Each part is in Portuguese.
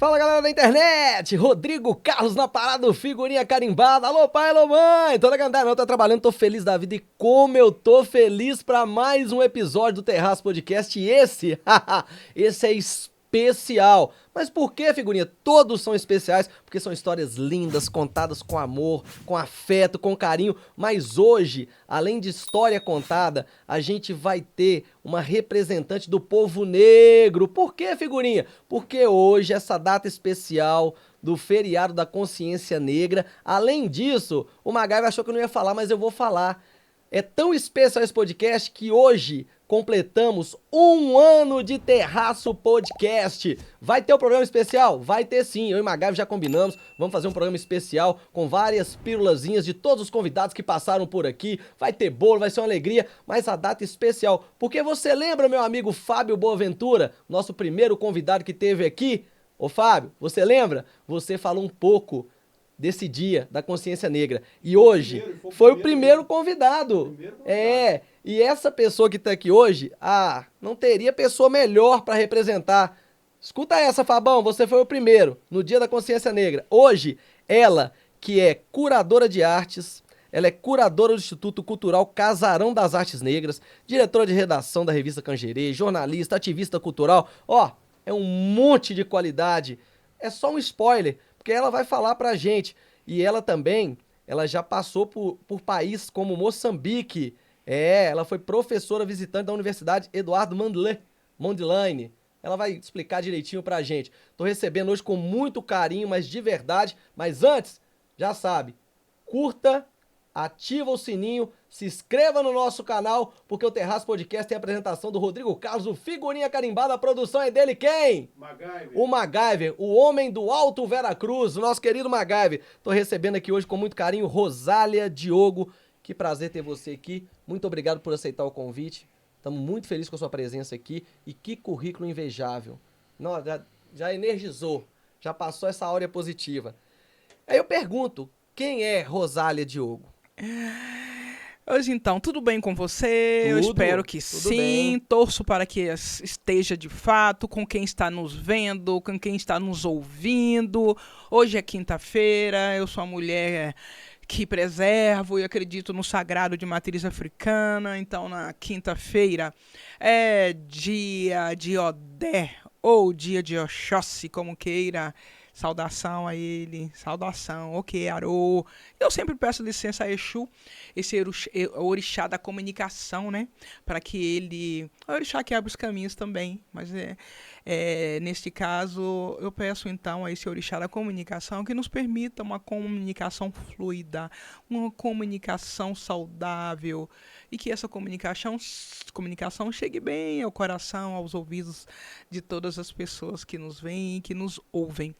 Fala galera da internet, Rodrigo Carlos na parada do Figurinha Carimbada. Alô pai, alô mãe, tô legal, não, tô trabalhando, tô feliz da vida e como eu tô feliz pra mais um episódio do Terraço Podcast e esse é especial. Mas por que, Figurinha? Todos são especiais porque são histórias lindas, contadas com amor, com afeto, com carinho. Mas hoje, além de história contada, a gente vai ter uma representante do povo negro. Por que, Figurinha? Porque hoje, essa data especial do feriado da consciência negra. Além disso, o MacGyver achou que eu não ia falar, mas eu vou falar. É tão especial esse podcast que hoje completamos 1 ano de Terraço Podcast. Vai ter um programa especial? Vai ter sim, eu e MacGyver já combinamos. Vamos fazer um programa especial com várias pílulazinhas de todos os convidados que passaram por aqui. Vai ter bolo, vai ser uma alegria, mas a data especial. Porque você lembra, meu amigo Fábio Boaventura, nosso primeiro convidado que teve aqui? Ô Fábio, você lembra? Você falou um pouco desse dia da consciência negra. E hoje foi o primeiro convidado. E essa pessoa que tá aqui hoje, não teria pessoa melhor para representar. Escuta essa, Fabão, você foi o primeiro no dia da consciência negra. Hoje, ela que é curadora de artes, ela é curadora do Instituto Cultural Casarão das Artes Negras, diretora de redação da revista Cangerê, jornalista, ativista cultural. É um monte de qualidade. É só um spoiler, porque ela vai falar pra gente. E ela também, ela já passou por países como Moçambique. Ela foi professora visitante da Universidade Eduardo Mondlane. Ela vai explicar direitinho pra gente. Tô recebendo hoje com muito carinho, mas de verdade. Mas antes, já sabe, curta, ativa o sininho, se inscreva no nosso canal, porque o Terraço Podcast tem a apresentação do Rodrigo Carlos, o Figurinha Carimbada. A produção é dele quem? MacGyver. O MacGyver, o homem do Alto Veracruz, o nosso querido MacGyver. Tô recebendo aqui hoje com muito carinho Rosália Diogo. Que prazer ter você aqui. Muito obrigado por aceitar o convite. Estamos muito felizes com a sua presença aqui. E que currículo invejável. Já energizou, já passou essa áurea positiva. Aí eu pergunto, quem é Rosália Diogo? Hoje então, tudo bem com você? Eu espero que tudo sim. bem. Torço para que esteja de fato com quem está nos vendo, com quem está nos ouvindo. Hoje é quinta-feira, eu sou uma mulher que preservo e acredito no sagrado de matriz africana. Então, na quinta-feira é dia de Odé ou dia de Oxóssi, como queira. Saudação a ele, saudação, ok, Arô. Eu sempre peço licença a Exu, esse orixá da comunicação, né? Para que ele... O orixá que abre os caminhos também, mas neste caso, eu peço então a esse orixá da comunicação que nos permita uma comunicação fluida, uma comunicação saudável e que essa comunicação chegue bem ao coração, aos ouvidos de todas as pessoas que nos veem e que nos ouvem.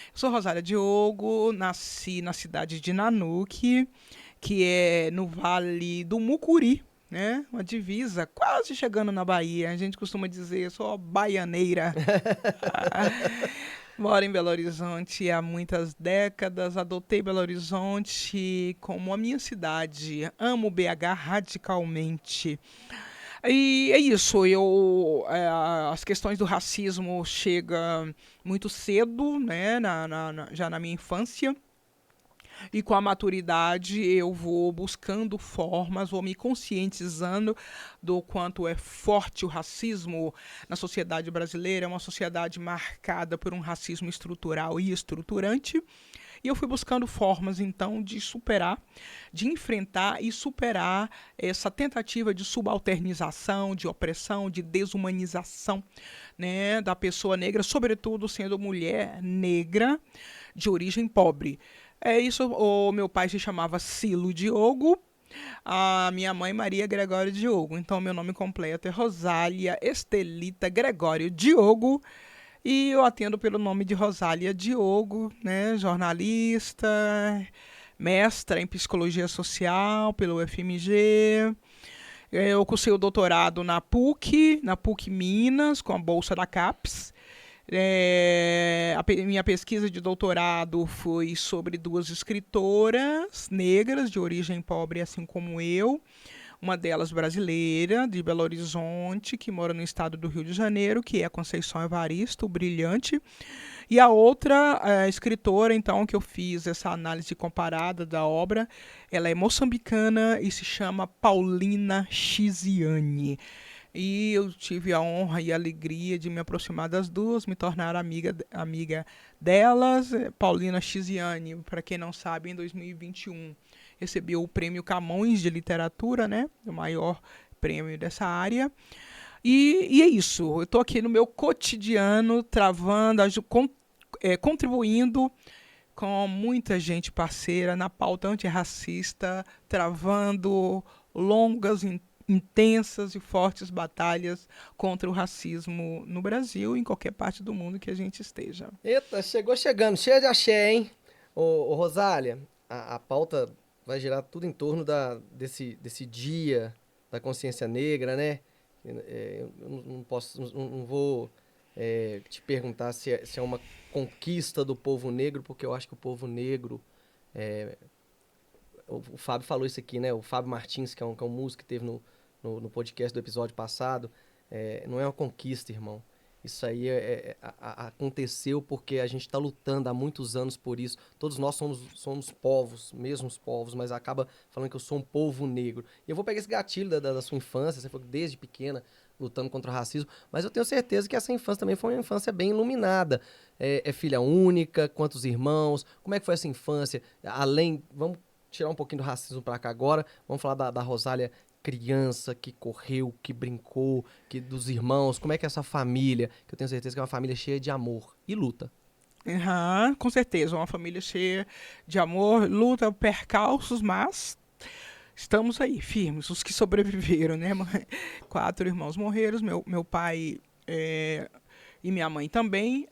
Eu sou Rosália Diogo, nasci na cidade de Nanuque, que é no Vale do Mucuri, né? Uma divisa, quase chegando na Bahia. A gente costuma dizer, eu sou baianeira. Moro em Belo Horizonte há muitas décadas, adotei Belo Horizonte como a minha cidade. Amo BH radicalmente. E é isso, as questões do racismo chegam muito cedo, né, já na minha infância. E com a maturidade eu vou buscando formas, vou me conscientizando do quanto é forte o racismo na sociedade brasileira. É uma sociedade marcada por um racismo estrutural e estruturante. E eu fui buscando formas, então, de superar, de enfrentar e superar essa tentativa de subalternização, de opressão, de desumanização, né, da pessoa negra, sobretudo sendo mulher negra de origem pobre. É isso, o meu pai se chamava Cilo Diogo, a minha mãe Maria Gregório Diogo. Então, meu nome completo é Rosália Estelita Gregório Diogo. E eu atendo pelo nome de Rosália Diogo, né, jornalista, mestra em psicologia social pelo UFMG. Eu cursei o doutorado na PUC Minas, com a bolsa da CAPES. Minha pesquisa de doutorado foi sobre 2 escritoras negras de origem pobre, assim como eu. Uma delas brasileira, de Belo Horizonte, que mora no estado do Rio de Janeiro, que é a Conceição Evaristo, brilhante. E a outra escritora, então, que eu fiz essa análise comparada da obra, ela é moçambicana e se chama Paulina Chiziane. E eu tive a honra e a alegria de me aproximar das duas, me tornar amiga delas. Paulina Chiziane, para quem não sabe, em 2021 recebeu o Prêmio Camões de Literatura, né? O maior prêmio dessa área. E é isso, eu estou aqui no meu cotidiano, travando, contribuindo com muita gente parceira na pauta antirracista, travando longas, intensas e fortes batalhas contra o racismo no Brasil e em qualquer parte do mundo que a gente esteja. Eita, chegou chegando, cheia de axé, hein? Ô Rosália, a pauta vai girar tudo em torno desse dia da consciência negra, né? Eu não vou te perguntar se é uma conquista do povo negro, porque eu acho que o povo negro... o Fábio falou isso aqui, né? O Fábio Martins, que é um músico que teve no podcast do episódio passado. Não é uma conquista, irmão. Isso aí aconteceu porque a gente está lutando há muitos anos por isso. Todos nós somos povos, mesmos povos, mas acaba falando que eu sou um povo negro. E eu vou pegar esse gatilho da sua infância, você falou que desde pequena lutando contra o racismo, mas eu tenho certeza que essa infância também foi uma infância bem iluminada. É filha única, quantos irmãos, como é que foi essa infância? Vamos tirar um pouquinho do racismo para cá agora, vamos falar da Rosália criança que correu, que brincou, dos irmãos, como é que é essa família, que eu tenho certeza que é uma família cheia de amor e luta. Uhum, com certeza, uma família cheia de amor, luta, percalços, mas estamos aí, firmes, os que sobreviveram, né? 4 irmãos morreram, meu pai e minha mãe também,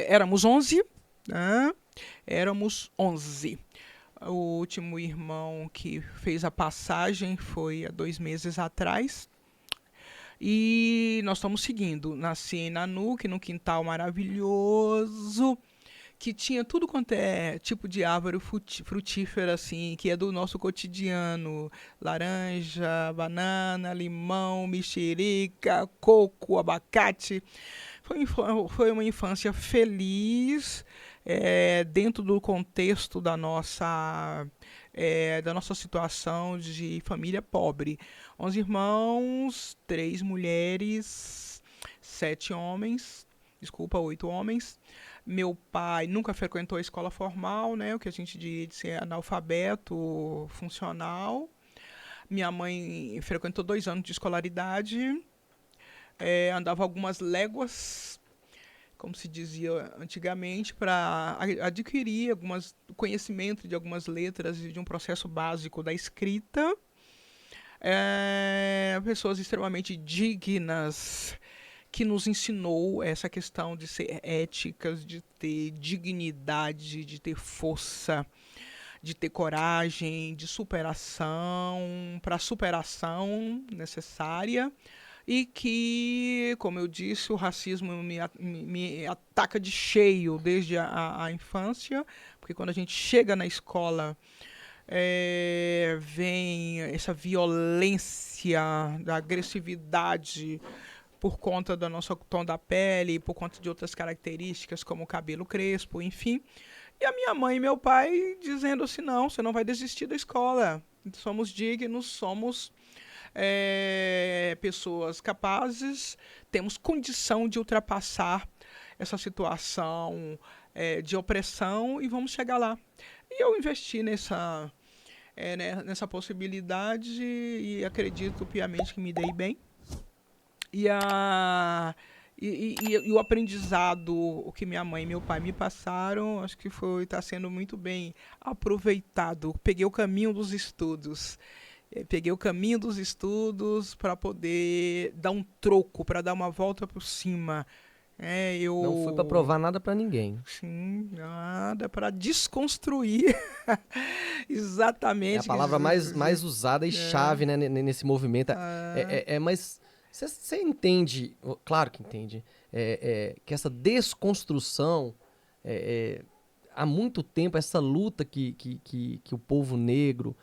éramos 11, né? Éramos 11. O último irmão que fez a passagem foi há 2 meses atrás. E nós estamos seguindo. Nasci em Nanuque, num quintal maravilhoso, que tinha tudo quanto é tipo de árvore frutífera, assim, que é do nosso cotidiano. Laranja, banana, limão, mexerica, coco, abacate. Foi uma infância feliz, dentro do contexto da nossa situação de família pobre. 11 irmãos, 3 mulheres, 7 homens, 8 homens. Meu pai nunca frequentou a escola formal, né, o que a gente diria de ser analfabeto funcional. Minha mãe frequentou 2 anos de escolaridade, andava algumas léguas, como se dizia antigamente, para adquirir conhecimento de algumas letras e de um processo básico da escrita. Pessoas extremamente dignas, que nos ensinou essa questão de ser éticas, de ter dignidade, de ter força, de ter coragem, de superação, para a superação necessária. E que, como eu disse, o racismo me ataca de cheio desde a infância, porque quando a gente chega na escola, vem essa violência, da agressividade por conta do nosso tom da pele, por conta de outras características, como o cabelo crespo, enfim. E a minha mãe e meu pai dizendo assim, não, você não vai desistir da escola. Somos dignos, somos pessoas capazes, temos condição de ultrapassar essa situação de opressão e vamos chegar lá. E eu investi nessa possibilidade e acredito piamente que me dei bem. E o aprendizado, o que minha mãe e meu pai me passaram, acho que está sendo muito bem aproveitado. Peguei o caminho dos estudos. Para poder dar um troco, para dar uma volta por cima. Não foi para provar nada para ninguém. Sim, nada para desconstruir. Exatamente. É a palavra mais usada e chave, né, nesse movimento. Mas você entende, claro que entende, que essa desconstrução, há muito tempo, essa luta que o povo negro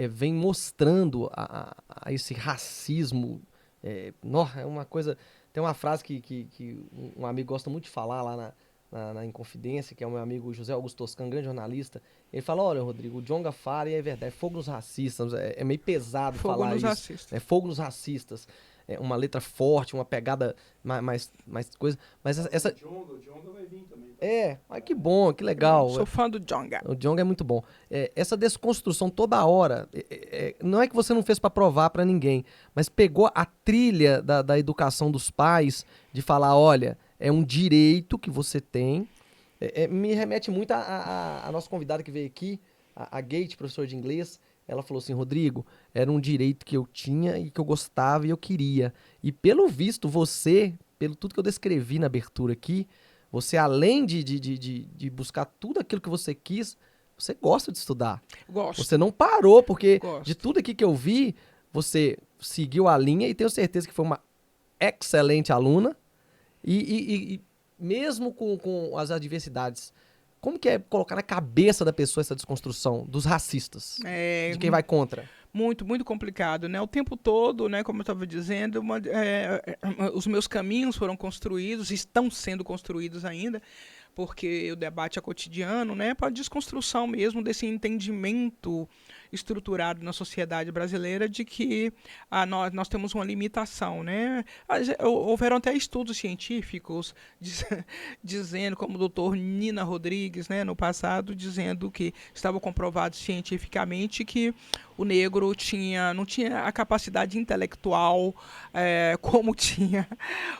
vem mostrando a esse racismo. É uma coisa... Tem uma frase que um amigo gosta muito de falar lá na Inconfidência, que é o meu amigo José Augusto Toscano, grande jornalista. Ele fala, olha, Rodrigo, o Djonga fala e é verdade, é fogo nos racistas, é meio pesado Fogo falar nos isso. racistas. É fogo nos racistas. É uma letra forte, uma pegada mais coisa. Mas essa... O Djonga vai vir também. Mas que bom, que legal. Sou fã do Djonga. O Djonga é muito bom. Essa desconstrução toda hora, não é que você não fez pra provar pra ninguém, mas pegou a trilha da educação dos pais, de falar, olha, é um direito que você tem. Me remete muito a nossa convidada que veio aqui, a Gate, professora de inglês. Ela falou assim, Rodrigo, era um direito que eu tinha e que eu gostava e eu queria. E pelo visto, você, pelo tudo que eu descrevi na abertura aqui, você, além de buscar tudo aquilo que você quis, você gosta de estudar. Gosto. Você não parou, porque Gosto. de tudo aqui que eu vi, você seguiu a linha e tenho certeza que foi uma excelente aluna. E mesmo com as adversidades, como que é colocar na cabeça da pessoa essa desconstrução dos racistas? De quem vai contra? Muito, muito complicado, né? O tempo todo, né, como eu estava dizendo, os meus caminhos foram construídos, estão sendo construídos ainda, porque o debate é cotidiano, né, para a desconstrução mesmo desse entendimento estruturado na sociedade brasileira de que nós temos uma limitação, né? Houveram até estudos científicos dizendo, como o doutor Nina Rodrigues, né, no passado, dizendo que estava comprovado cientificamente que o negro não tinha a capacidade intelectual como tinha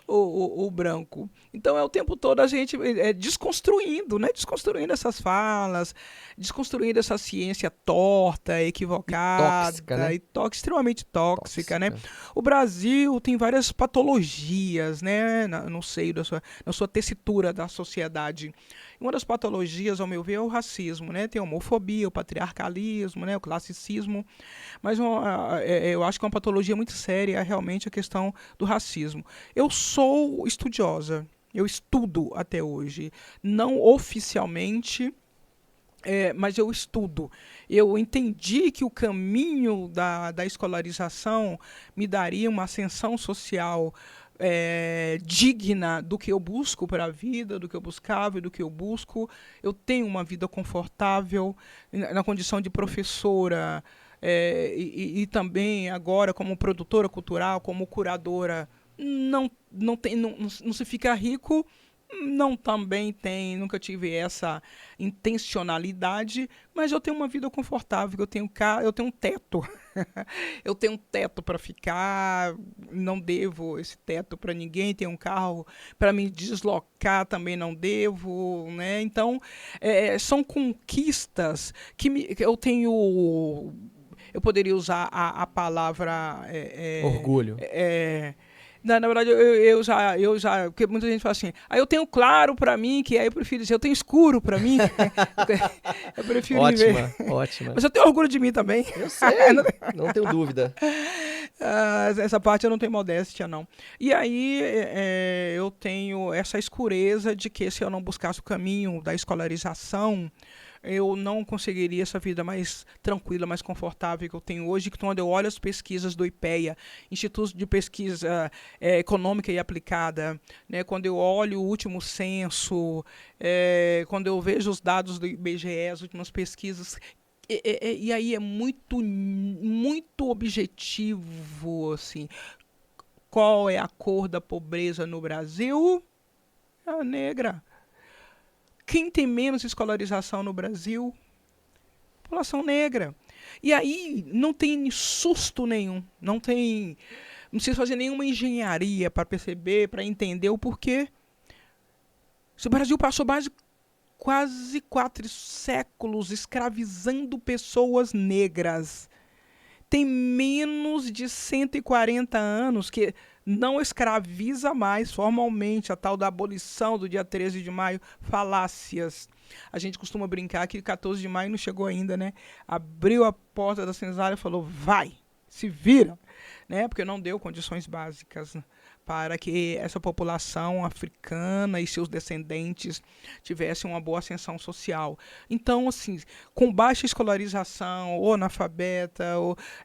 o branco. Então é o tempo todo a gente desconstruindo, né? Desconstruindo essas falas, desconstruindo essa ciência torta, equivocada, Tóxica, né? Extremamente tóxica, né? O Brasil tem várias patologias, né, no seio na sua tessitura da sociedade. Uma das patologias, ao meu ver, é o racismo, né? Tem a homofobia, o patriarcalismo, né? O classicismo, mas eu acho que é uma patologia muito séria realmente a questão do racismo. Eu sou estudiosa, eu estudo até hoje, não oficialmente, mas eu estudo. Eu entendi que o caminho da escolarização me daria uma ascensão social digna do que eu busco para a vida, do que eu buscava e do que eu busco. Eu tenho uma vida confortável na condição de professora e também agora como produtora cultural, como curadora. Não se fica rico, não também nunca tive essa intencionalidade, mas eu tenho uma vida confortável, eu tenho um teto. Eu tenho um teto para ficar, não devo esse teto para ninguém, tenho um carro para me deslocar, também não devo, né? Então, são conquistas que eu tenho. Eu poderia usar a palavra orgulho. Na verdade, eu já, porque muita gente fala assim, eu tenho claro pra mim, que aí eu prefiro dizer, eu tenho escuro pra mim. Eu prefiro Ótima, ótima. Mas eu tenho orgulho de mim também. Eu sei, não tenho dúvida. Essa parte eu não tenho modéstia, não. E aí eu tenho essa escureza de que se eu não buscasse o caminho da escolarização, eu não conseguiria essa vida mais tranquila, mais confortável que eu tenho hoje, quando eu olho as pesquisas do IPEA, Instituto de Pesquisa Econômica e Aplicada, né, quando eu olho o último censo, quando eu vejo os dados do IBGE, as últimas pesquisas, e aí é muito, muito objetivo, assim, qual é a cor da pobreza no Brasil? É a negra. Quem tem menos escolarização no Brasil? População negra. E aí não tem susto nenhum, não precisa fazer nenhuma engenharia para perceber, para entender o porquê. Se o Brasil passou quase 4 séculos escravizando pessoas negras, tem menos de 140 anos que não escraviza mais formalmente, a tal da abolição do dia 13 de maio, falácias. A gente costuma brincar que 14 de maio não chegou ainda, né? Abriu a porta da senzala e falou, vai, se vira, né? Porque não deu condições básicas para que essa população africana e seus descendentes tivessem uma boa ascensão social. Então, assim, com baixa escolarização, ou analfabeta,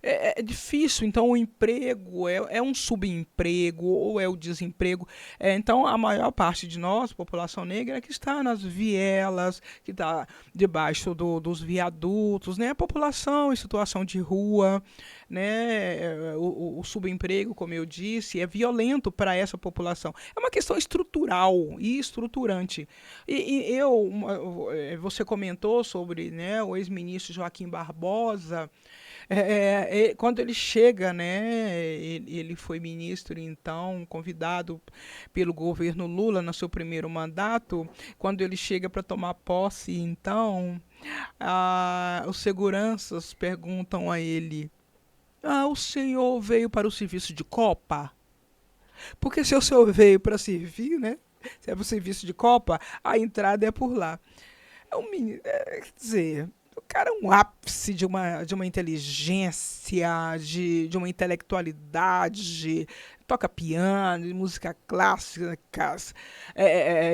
é difícil. Então, o emprego é um subemprego, ou é o desemprego. Então, a maior parte de nós, população negra, é que está nas vielas, que está debaixo dos viadutos, né? A população em situação de rua, né? O subemprego, como eu disse, é violento para essa população. É uma questão estrutural e estruturante. Você comentou sobre, né, o ex-ministro Joaquim Barbosa. Quando ele chega, né, ele foi ministro, então, convidado pelo governo Lula no seu primeiro mandato. Quando ele chega para tomar posse, então, os seguranças perguntam a ele: o senhor veio para o serviço de Copa? Porque se o senhor veio para servir, né? Se é para o serviço de Copa, a entrada é por lá. Quer dizer, o cara é um ápice de uma inteligência, de uma intelectualidade, toca piano, música clássica,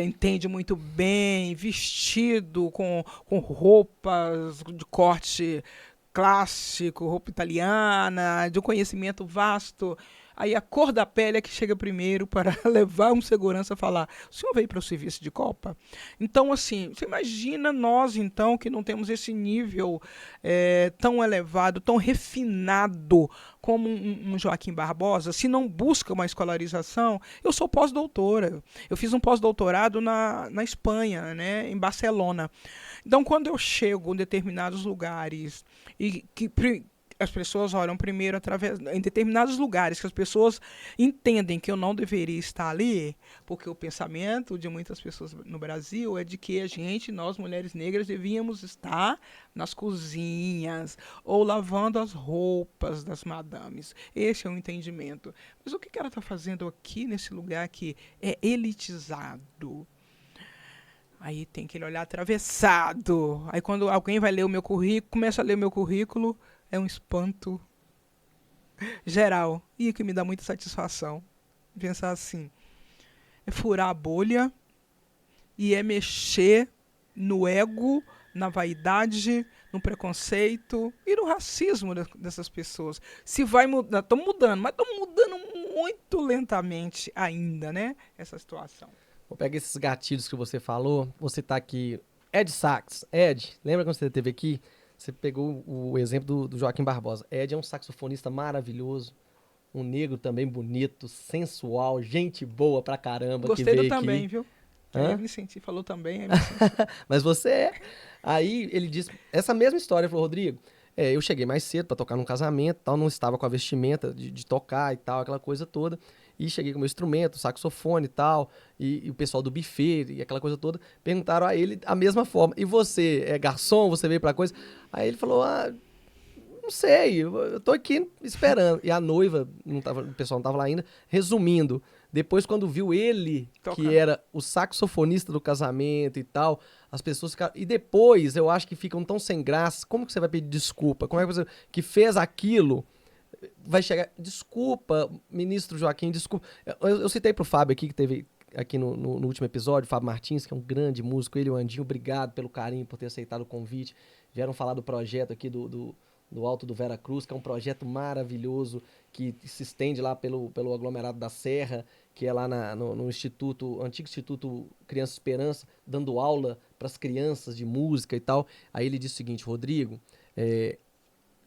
entende muito bem, vestido com roupas de corte clássico, roupa italiana, de um conhecimento vasto. Aí a cor da pele é que chega primeiro para levar um segurança a falar: o senhor veio para o serviço de Copa? Então, assim, você imagina nós, então, que não temos esse nível tão elevado, tão refinado como um Joaquim Barbosa, se não busca uma escolarização. Eu sou pós-doutora. Eu fiz um pós-doutorado na Espanha, né, em Barcelona. Então, quando eu chego em determinados lugares e que as pessoas olham primeiro em determinados lugares que as pessoas entendem que eu não deveria estar ali, porque o pensamento de muitas pessoas no Brasil é de que nós mulheres negras, devíamos estar nas cozinhas ou lavando as roupas das madames. Esse é o entendimento. Mas o que ela está fazendo aqui nesse lugar que é elitizado? Aí tem aquele olhar atravessado. Aí quando alguém vai ler o meu currículo, começa a ler o meu currículo, é um espanto geral. E que me dá muita satisfação. Pensar assim, é furar a bolha e é mexer no ego, na vaidade, no preconceito e no racismo dessas pessoas. Se vai mudar, estão mudando, mas estão mudando muito lentamente ainda, né? Essa situação. Vou pegar esses gatilhos que você falou. Você tá aqui. Ed Sax. Ed, lembra quando você esteve aqui? Você pegou o exemplo do Joaquim Barbosa. Ed é um saxofonista maravilhoso. Um negro também bonito, sensual, gente boa pra caramba. Gostei que veio do aqui. também, viu? Aí eu me senti, falou também, aí me senti. Mas você é. Aí ele disse essa mesma história. Ele falou: Rodrigo, eu cheguei mais cedo pra tocar num casamento, tal, não estava com a vestimenta de tocar e tal, aquela coisa toda. E cheguei com o meu instrumento, saxofone e tal, e o pessoal do buffet e aquela coisa toda, perguntaram a ele a mesma forma: e você é garçom, você veio pra coisa? Aí ele falou: não sei, eu tô aqui esperando. E a noiva, o pessoal não tava lá ainda. Resumindo, depois quando viu ele, que era o saxofonista do casamento e tal, as pessoas ficaram... E depois, eu acho que ficam tão sem graça. Como que você vai pedir desculpa? Como é que você que fez aquilo vai chegar? Desculpa, ministro Joaquim, desculpa. Eu citei pro Fábio aqui, que teve aqui no último episódio, o Fábio Martins, que é um grande músico, ele e o Andinho, obrigado pelo carinho, por ter aceitado o convite. Vieram falar do projeto aqui do Alto do Vera Cruz, que é um projeto maravilhoso, que se estende lá pelo aglomerado da Serra, que é lá no antigo Instituto Criança Esperança, dando aula para as crianças de música e tal. Aí ele disse o seguinte: Rodrigo,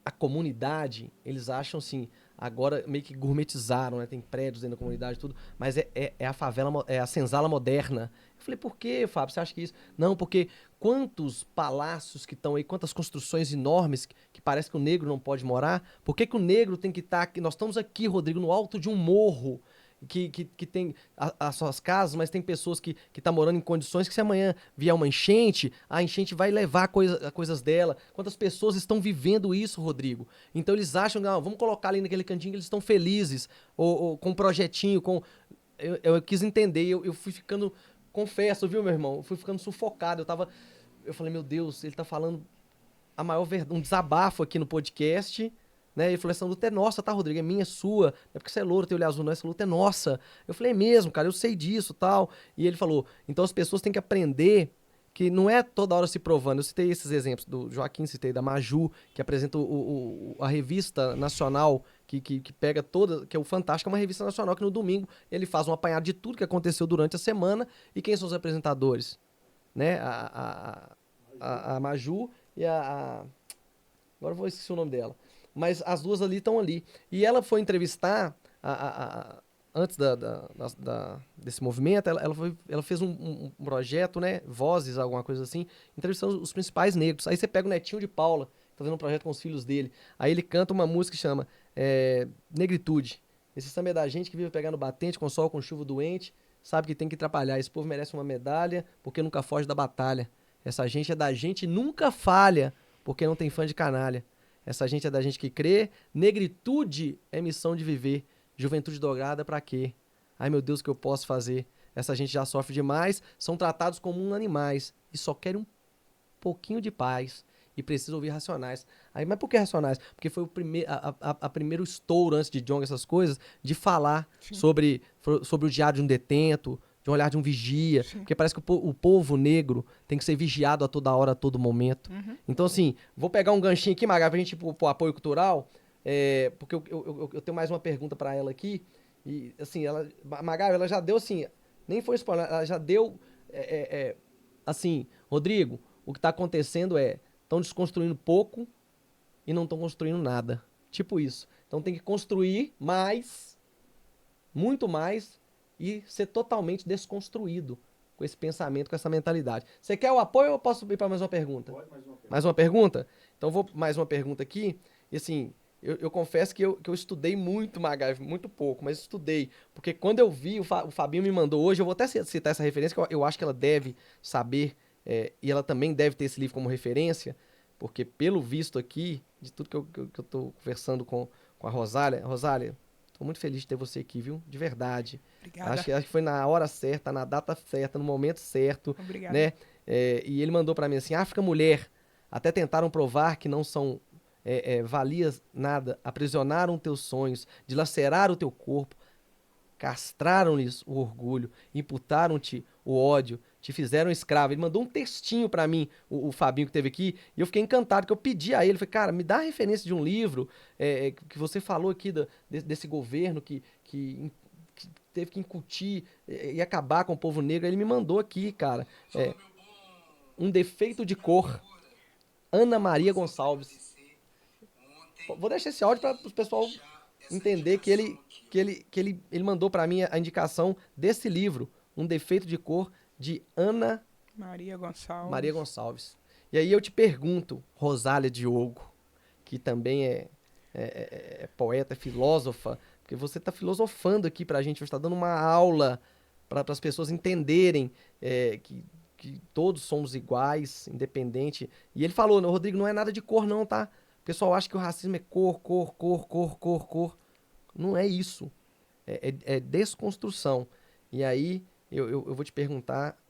a comunidade, eles acham assim, agora meio que gourmetizaram, né? Tem prédios dentro da comunidade e tudo, mas é a favela, é a senzala moderna. Eu falei: por que, Fábio, você acha que isso? Não, porque quantos palácios que estão aí, quantas construções enormes que parece que o negro não pode morar? Por que o negro tem que estar aqui? Nós estamos aqui, Rodrigo, no alto de um morro, que tem as suas casas, mas tem pessoas que estão morando em condições que, se amanhã vier uma enchente, a enchente vai levar coisas dela. Quantas pessoas estão vivendo isso, Rodrigo? Então eles acham: não, vamos colocar ali naquele cantinho que eles estão felizes, ou com um projetinho, eu quis entender, eu fui ficando, confesso, viu, meu irmão? Eu fui ficando sufocado, eu falei: meu Deus, ele tá falando a maior verdade, um desabafo aqui no podcast, né? Ele falou, essa luta é nossa, tá, Rodrigo? É minha, é sua. Não é porque você é louro, tem olho azul, não. Essa luta é nossa. Eu falei, é mesmo, cara, eu sei disso, tal. E ele falou, então as pessoas têm que aprender que não é toda hora se provando. Eu citei esses exemplos do Joaquim, citei da Maju, que apresenta a revista nacional, que pega toda, que é o Fantástico, é uma revista nacional que no domingo ele faz um apanhado de tudo que aconteceu durante a semana. E quem são os apresentadores? Né? A Maju e agora eu vou esquecer o nome dela. Mas as duas ali estão ali. E ela foi entrevistar, antes desse movimento, ela fez um projeto, né? Vozes, alguma coisa assim, entrevistando os principais negros. Aí você pega o Netinho de Paula, tá fazendo um projeto com os filhos dele. Aí ele canta uma música que chama Negritude. Esse samba é da gente que vive pegando batente, com sol, com chuva doente, sabe que tem que atrapalhar. Esse povo merece uma medalha, porque nunca foge da batalha. Essa gente é da gente e nunca falha, porque não tem fã de canalha. Essa gente é da gente que crê, negritude é missão de viver, juventude dobrada pra quê? Ai meu Deus, o que eu posso fazer? Essa gente já sofre demais, são tratados como animais e só querem um pouquinho de paz e precisam ouvir Racionais. Aí, mas por que Racionais? Porque foi a primeiro estouro antes de Djonga, essas coisas, de falar sobre o diário de um detento, de um olhar de um vigia, Sim. porque parece que o povo negro tem que ser vigiado a toda hora, a todo momento. Então, assim, vou pegar um ganchinho aqui, Maga, pra gente ir pro apoio cultural, porque eu tenho mais uma pergunta pra ela aqui, e, assim, Maga, ela já deu, assim, nem foi spoiler, ela já deu, assim, Rodrigo, o que tá acontecendo estão desconstruindo pouco e não estão construindo nada. Tipo isso. Então tem que construir mais, muito mais, e ser totalmente desconstruído com esse pensamento, com essa mentalidade. Você quer o apoio ou eu posso ir para mais uma pergunta? Pode mais uma pergunta. Mais uma pergunta? Então vou mais uma pergunta aqui. E assim, eu confesso que eu estudei muito MacGyver, muito pouco, mas estudei. Porque quando eu vi, o Fabinho me mandou hoje, eu vou até citar essa referência, que eu acho que ela deve saber, e ela também deve ter esse livro como referência, porque pelo visto aqui, de tudo que eu tô conversando com a Rosália, tô muito feliz de ter você aqui, viu? De verdade. Obrigada. Acho que foi na hora certa, na data certa, no momento certo, Obrigada. né? E ele mandou pra mim assim, África Mulher, até tentaram provar que não são valias nada, aprisionaram teus sonhos, dilaceraram o teu corpo, castraram-lhes o orgulho, imputaram-te o ódio, te fizeram escravo. Ele mandou um textinho pra mim, o Fabinho que teve aqui, e eu fiquei encantado, que eu pedi a ele, falei, cara, me dá a referência de um livro que você falou aqui desse governo que teve que incutir e acabar com o povo negro. Ele me mandou aqui, cara, Um Defeito de Cor, Ana Maria Gonçalves. Vou deixar esse áudio para o pessoal entender que ele mandou para mim a indicação desse livro, Um Defeito de Cor, de Ana Maria Gonçalves. Maria Gonçalves. E aí eu te pergunto, Rosália Diogo, que também é poeta, é filósofa, porque você está filosofando aqui para a gente, você está dando uma aula para as pessoas entenderem que todos somos iguais, independente. E ele falou, Rodrigo, não é nada de cor não, tá? O pessoal acha que o racismo é cor, cor, cor, cor, cor, cor. Não é isso. É desconstrução. E aí eu vou te perguntar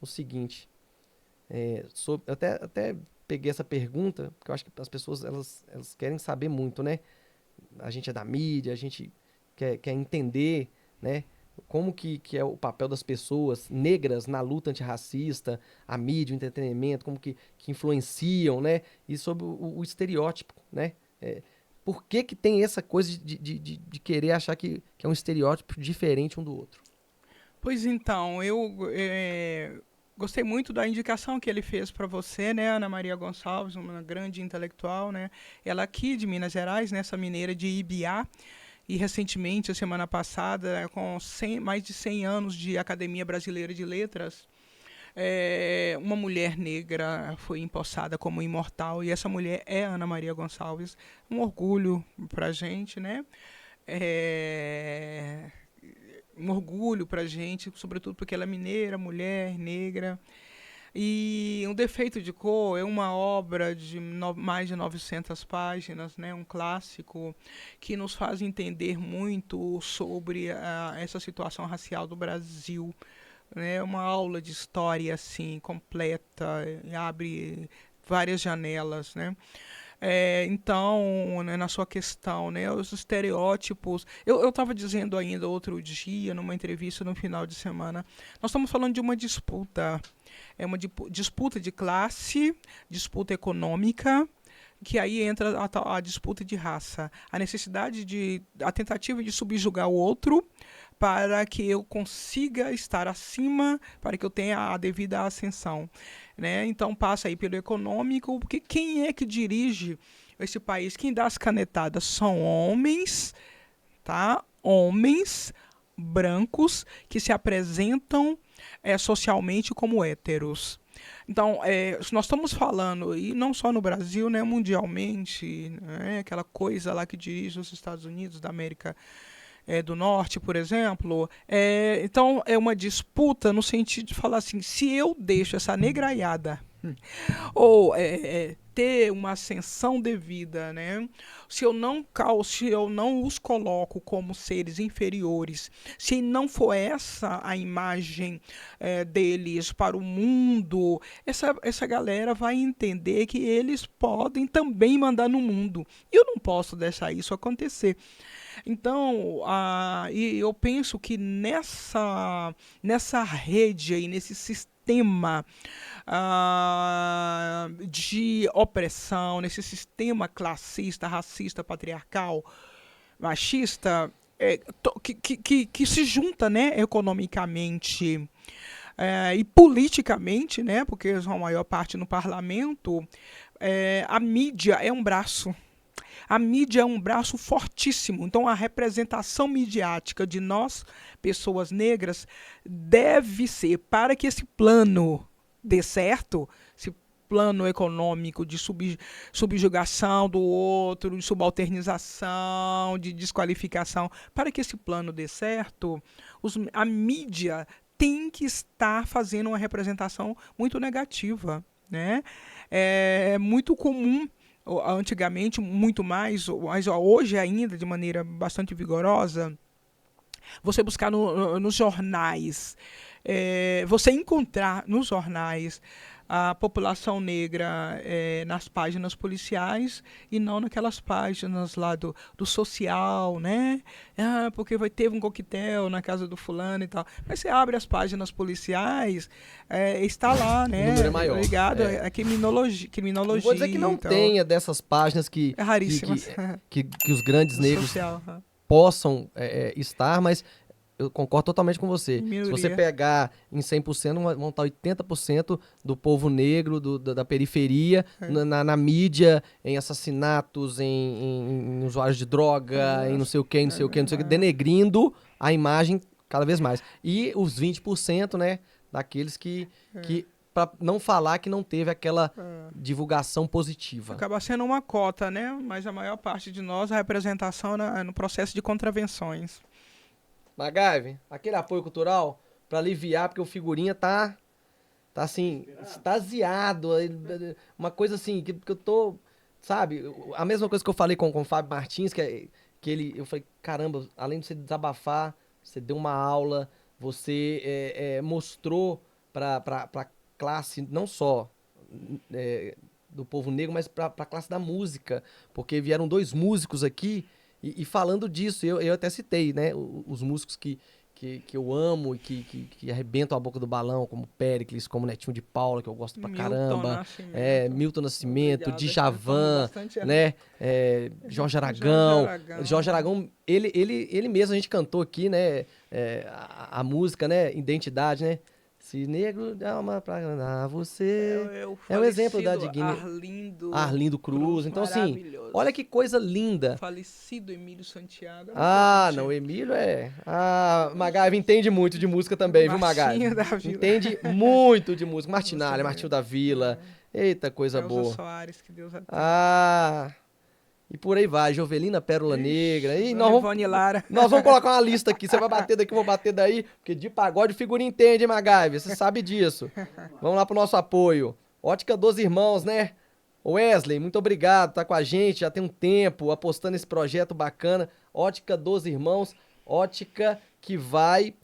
o seguinte. Eu até peguei essa pergunta, porque eu acho que as pessoas elas querem saber muito, né? A gente é da mídia, a gente quer entender, né? Como que é o papel das pessoas negras na luta antirracista, a mídia, o entretenimento, como que influenciam, né? E sobre o estereótipo, né? Por que tem essa coisa de querer achar que é um estereótipo diferente um do outro? Pois então, eu gostei muito da indicação que ele fez para você, né, Ana Maria Gonçalves, uma grande intelectual, né? Ela aqui de Minas Gerais, né, essa mineira de Ibiá. E recentemente, a semana passada, com mais de 100 anos de Academia Brasileira de Letras, uma mulher negra foi empossada como imortal, e essa mulher é Ana Maria Gonçalves. Um orgulho para a gente, né? Um orgulho para a gente, sobretudo porque ela é mineira, mulher, negra. E Um Defeito de Cor é uma obra de mais de 900 páginas, né? Um clássico que nos faz entender muito sobre essa situação racial do Brasil. É uma aula de história assim completa, abre várias janelas, né? Então, né, na sua questão, né, os estereótipos. Eu estava dizendo ainda outro dia, numa entrevista no final de semana, nós estamos falando de uma disputa. É uma disputa de classe, disputa econômica, que aí entra a disputa de raça, a tentativa de subjugar o outro para que eu consiga estar acima, para que eu tenha a devida ascensão, né? Então passa aí pelo econômico, porque quem é que dirige esse país? Quem dá as canetadas são homens, tá? Homens brancos que se apresentam socialmente como héteros. Então, nós estamos falando, e não só no Brasil, né, mundialmente, né, aquela coisa lá que dirige os Estados Unidos da América do Norte, por exemplo. Então, é uma disputa no sentido de falar assim, se eu deixo essa negraiada ou ter uma ascensão devida, né? Se eu não os coloco como seres inferiores, se não for essa a imagem deles para o mundo, essa galera vai entender que eles podem também mandar no mundo. E eu não posso deixar isso acontecer. Então, e eu penso que nessa rede aí, nesse sistema de opressão, nesse sistema classista, racista, patriarcal, machista, que se junta, né, economicamente e politicamente, né, porque são a maior parte no parlamento, a mídia é um braço. A mídia é um braço fortíssimo. Então, a representação midiática de nós, pessoas negras, deve ser, para que esse plano dê certo, esse plano econômico de subjugação do outro, de subalternização, de desqualificação, para que esse plano dê certo, a mídia tem que estar fazendo uma representação muito negativa, né? É muito comum, antigamente muito mais, mas hoje ainda de maneira bastante vigorosa, você buscar nos jornais, você encontrar nos jornais a população negra nas páginas policiais e não naquelas páginas lá do social, né? Porque teve um coquetel na casa do fulano e tal. Mas você abre as páginas policiais, está lá, né? O número é maior. Ligado a criminologia. Não vou dizer que não então, tenha dessas páginas que raríssimas. que os grandes negros Social, possam estar, mas eu concordo totalmente com você. Minoria. Se você pegar em 100%, vão estar 80% do povo negro, da periferia, na mídia, em assassinatos, em usuários de droga, em não sei o que, não sei o que, denegrindo a imagem cada vez mais. E os 20%, né, daqueles que para não falar que não teve aquela divulgação positiva. Acaba sendo uma cota, né? Mas a maior parte de nós, a representação no processo de contravenções. Magaive, aquele apoio cultural para aliviar, porque o figurinha tá assim, extasiado, uma coisa assim, que eu tô, sabe, a mesma coisa que eu falei com o Fábio Martins, que eu falei, caramba, além de você desabafar, você deu uma aula, você mostrou pra classe, não só do povo negro, mas pra classe da música, porque vieram 2 músicos aqui, e falando disso, eu até citei, né, os músicos que eu amo e que arrebentam a boca do balão, como Péricles, como Netinho de Paula, que eu gosto pra caramba. Milton Nascimento, Djavan, né, Jorge Aragão. Jorge Aragão, ele mesmo, a gente cantou aqui, né, a música, né, Identidade, né, se negro dá uma pra agradar você. É um exemplo da Digna. Arlindo Cruz. Então, assim, olha que coisa linda. Falecido Emílio Santiago. Não, o Emílio Magaive entende muito de música também, viu, Magaive? Entende muito de música. Martinalha, Martinho da Vila. Eita, coisa boa. Soares, que Deus e por aí vai, Jovelina Pérola Negra. E nós vamos colocar uma lista aqui. Você vai bater daqui, eu vou bater daí. Porque de pagode o figurinha entende, hein, Magaive? Você sabe disso. Vamos lá pro nosso apoio. Ótica dos Irmãos, né? Wesley, muito obrigado. Tá com a gente já tem um tempo, apostando nesse projeto bacana. Ótica dos Irmãos. Ótica que vai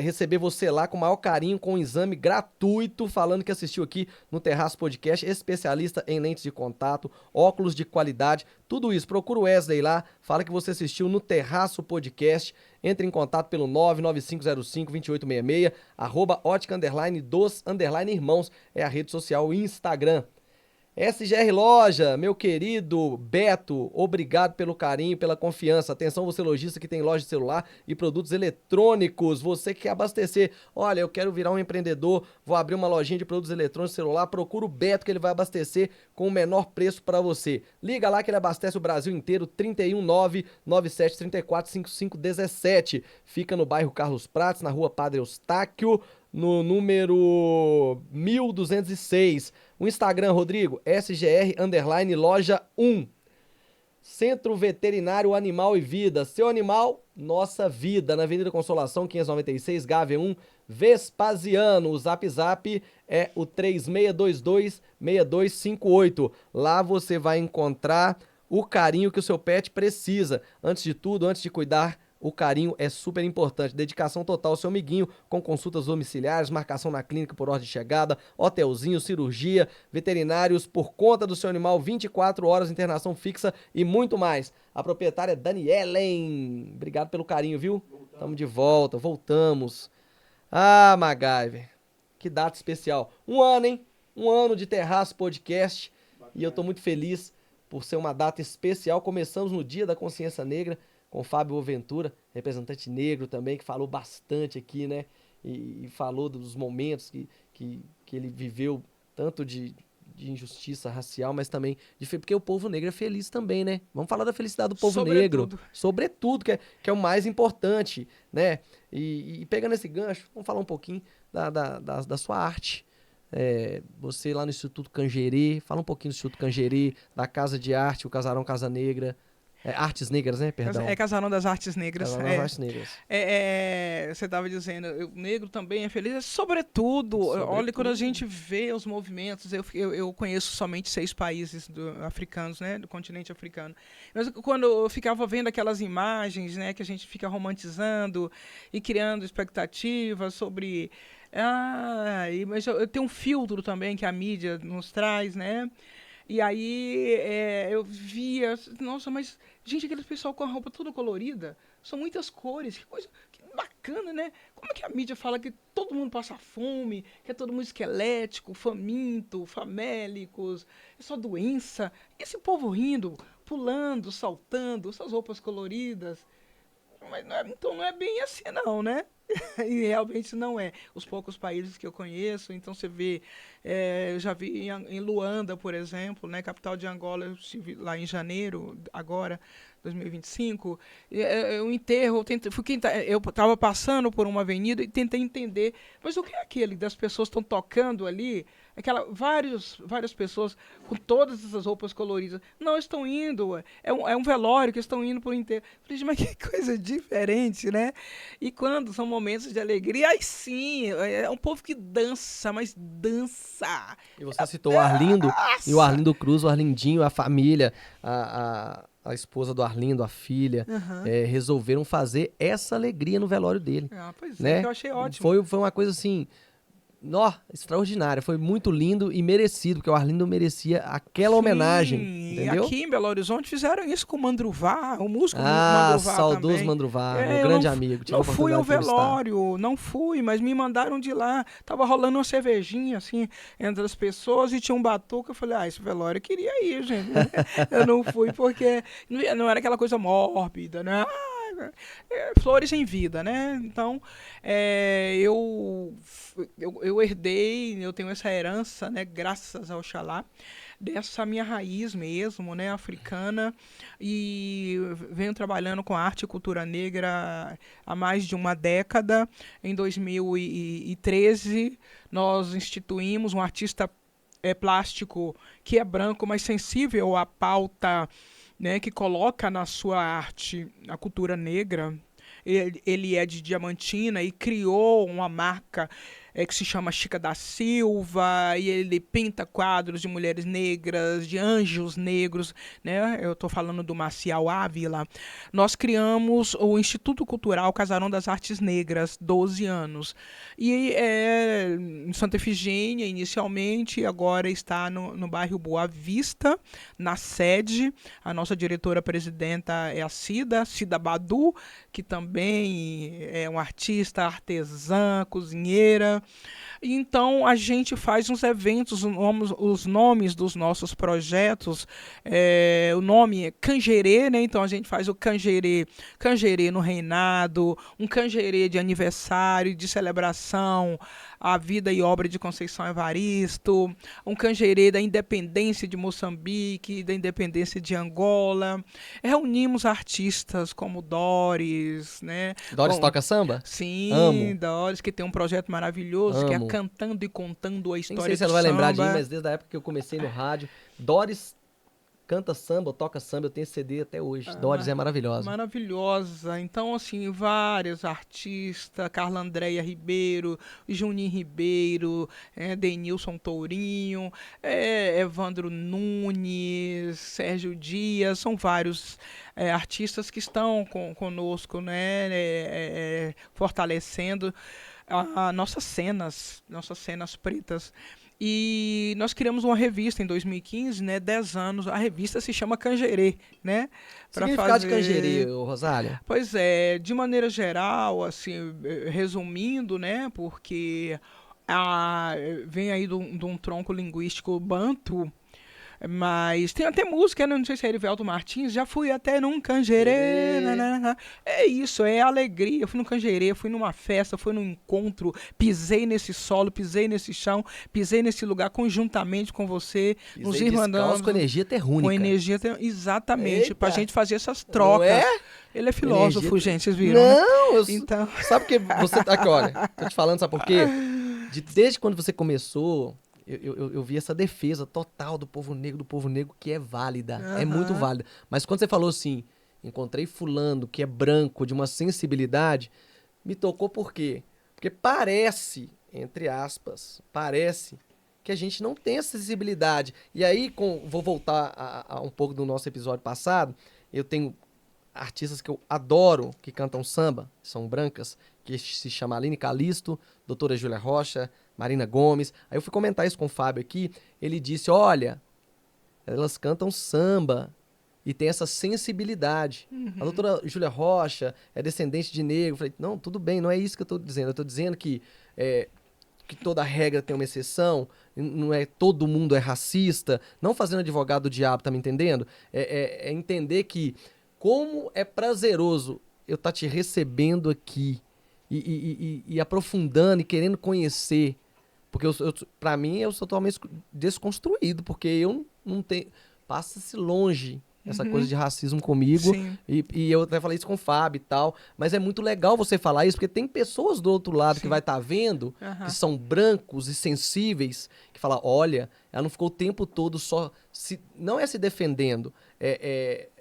receber você lá com o maior carinho, com um exame gratuito, falando que assistiu aqui no Terraço Podcast, especialista em lentes de contato, óculos de qualidade, tudo isso. Procura o Wesley lá, fala que você assistiu no Terraço Podcast, entre em contato pelo 995052866, @ótica_dos_irmãos, é a rede social, o Instagram. SGR Loja, meu querido Beto, obrigado pelo carinho, pela confiança. Atenção, você lojista que tem loja de celular e produtos eletrônicos, você que quer abastecer. Olha, eu quero virar um empreendedor, vou abrir uma lojinha de produtos eletrônicos de celular, procura o Beto que ele vai abastecer com o menor preço para você. Liga lá que ele abastece o Brasil inteiro, 31997345517. Fica no bairro Carlos Prates, na rua Padre Eustáquio, no número 1206. O Instagram, Rodrigo, SGR_loja 1. Centro Veterinário Animal e Vida. Seu animal, nossa vida. Na Avenida Consolação, 596, Gávea 1, Vespasiano. O Zap é o 3622-6258. Lá você vai encontrar o carinho que o seu pet precisa. Antes de tudo, antes de cuidar, o carinho é super importante. Dedicação total ao seu amiguinho, com consultas domiciliares, marcação na clínica por ordem de chegada, hotelzinho, cirurgia, veterinários por conta do seu animal, 24 horas, internação fixa e muito mais. A proprietária é Danielen. Obrigado pelo carinho, viu? Tamo de volta, voltamos. Ah, MacGyver, que data especial. Um ano, hein? Um ano de Terraço Podcast. E eu tô muito feliz por ser uma data especial. Começamos no Dia da Consciência Negra, com o Fábio Boaventura, representante negro também, que falou bastante aqui, né? E falou dos momentos que ele viveu, tanto de injustiça racial, mas também porque o povo negro é feliz também, né? Vamos falar da felicidade do povo negro. Sobretudo, que é o mais importante, né? E pegando esse gancho, vamos falar um pouquinho da sua arte. Você lá no Instituto Cangerê, fala um pouquinho do Instituto Cangerê, da Casa de Arte, o Casarão Casa Negra. Artes Negras, né? Perdão. Casarão das Artes Negras. Casarão das Artes Negras. Você estava dizendo, o negro também é feliz. Sobretudo, olha, quando a gente vê os movimentos, eu conheço somente 6 países africanos, né? Do continente africano. Mas quando eu ficava vendo aquelas imagens, né? Que a gente fica romantizando e criando expectativas sobre... mas eu tenho um filtro também que a mídia nos traz, né? E aí eu via, nossa, mas, gente, aquele pessoal com a roupa toda colorida, são muitas cores, que coisa que bacana, né? Como é que a mídia fala que todo mundo passa fome, que é todo mundo esquelético, faminto, famélicos, é só doença? E esse povo rindo, pulando, saltando, essas roupas coloridas, mas então não é bem assim não, né? E realmente não é. Os poucos países que eu conheço, então você vê, eu já vi em Luanda, por exemplo, né, capital de Angola, eu estive lá em janeiro, agora, 2025, eu enterro, eu estava passando por uma avenida e tentei entender, mas o que é aquele das pessoas estão tocando ali? Várias pessoas com todas essas roupas coloridas. Não, estão indo, é um velório que estão indo por inteiro. Falei, mas que coisa diferente, né? E quando são momentos de alegria, aí sim, é um povo que dança, mas dança. E você citou o Arlindo, e o Arlindo Cruz, o Arlindinho, a família, a esposa do Arlindo, a filha, resolveram fazer essa alegria no velório dele. Pois né? Que eu achei ótimo. Foi uma coisa assim... extraordinária, foi muito lindo e merecido, porque o Arlindo merecia aquela homenagem, entendeu? E aqui em Belo Horizonte fizeram isso com o Mandruvá, o músico Mandruvá saudoso também. Mandruvá, meu grande amigo. Não fui ao velório, não fui, mas me mandaram de lá. Tava rolando uma cervejinha, assim, entre as pessoas e tinha um batuque. Eu falei, esse velório eu queria ir, gente. Eu não fui porque não era aquela coisa mórbida, né? Flores em vida, né? Então, eu herdei, eu tenho essa herança, né? Graças ao Oxalá, dessa minha raiz mesmo, né? Africana, e venho trabalhando com arte e cultura negra há mais de uma década. Em 2013, nós instituímos um artista plástico que é branco, mas sensível à pauta, né, que coloca na sua arte a cultura negra. Ele é de Diamantina e criou uma marca que se chama Chica da Silva, e ele pinta quadros de mulheres negras, de anjos negros, né? Eu estou falando do Marcial Ávila. Nós criamos o Instituto Cultural Casarão das Artes Negras, 12 anos. E em Santa Efigênia, inicialmente, agora está no bairro Boa Vista, na sede. A nossa diretora-presidenta é a Cida Badu, que também é uma artista, artesã, cozinheira. Então, a gente faz uns eventos, os nomes dos nossos projetos, o nome é Canjerê, né? Então, a gente faz o Canjerê no Reinado, um Canjerê de aniversário, de celebração, a vida e obra de Conceição Evaristo, um Canjerê da independência de Moçambique, da independência de Angola. Reunimos artistas como Doris, né? Doris toca samba? Sim, Amo. Doris, que tem um projeto maravilhoso, que é Amo. Cantando e Contando a Nem História sei se do ela vai lembrar de mim, Samba. mas desde a época que eu comecei no rádio, Doris canta samba, toca samba, eu tenho CD até hoje. Doris é maravilhosa. Maravilhosa. Então, assim, vários artistas, Carla Andréia Ribeiro, Juninho Ribeiro, Denilson Tourinho, Evandro Nunes, Sérgio Dias, são vários artistas que estão conosco, né, fortalecendo nossas cenas pretas. E nós criamos uma revista em 2015, né, 10 anos. A revista se chama Canjerê, né? Significado de Canjerê, Rosália? Pois é, de maneira geral, assim, resumindo, né, porque vem aí de um tronco linguístico banto, mas tem até música, né? Não sei se é Erivelto Martins, já fui até num Canjerê. Nanana. É isso, é alegria. Eu fui num Canjerê, fui numa festa, fui num encontro, pisei nesse solo, pisei nesse chão, pisei nesse lugar conjuntamente com você, nos irmandando. Com energia terrúnica. Com energia, exatamente, Eita. pra gente fazer essas trocas. Não é? Ele é filósofo, Energia... gente, vocês viram? Não, né? Então... Sabe que você... Aqui, olha, tô te falando, sabe por quê? Desde quando você começou... Eu vi essa defesa total do povo negro, que é válida, é muito válida. Mas quando você falou assim, encontrei fulano que é branco, de uma sensibilidade, me tocou por quê? Porque parece, entre aspas, parece que a gente não tem essa sensibilidade. E aí, vou voltar a um pouco do nosso episódio passado, eu tenho artistas que eu adoro, que cantam samba, são brancas, que se chama Aline Calisto, doutora Júlia Rocha, Marina Gomes. Aí eu fui comentar isso com o Fábio aqui, ele disse, olha, elas cantam samba e tem essa sensibilidade. A doutora Júlia Rocha é descendente de negro. Eu falei, não, tudo bem, não é isso que eu estou dizendo. Eu estou dizendo que toda regra tem uma exceção, não é todo mundo é racista, não fazendo advogado do diabo, tá me entendendo? É entender que como é prazeroso eu estar te recebendo aqui e aprofundando e querendo conhecer. Porque pra mim eu sou totalmente desconstruído, porque eu não tenho... Passa-se longe essa coisa de racismo comigo. E eu até falei isso com o Fábio e tal. Mas é muito legal você falar isso, porque tem pessoas do outro lado que vai estar vendo, que são brancos e sensíveis, que falam, olha, ela não ficou o tempo todo só... não é se defendendo,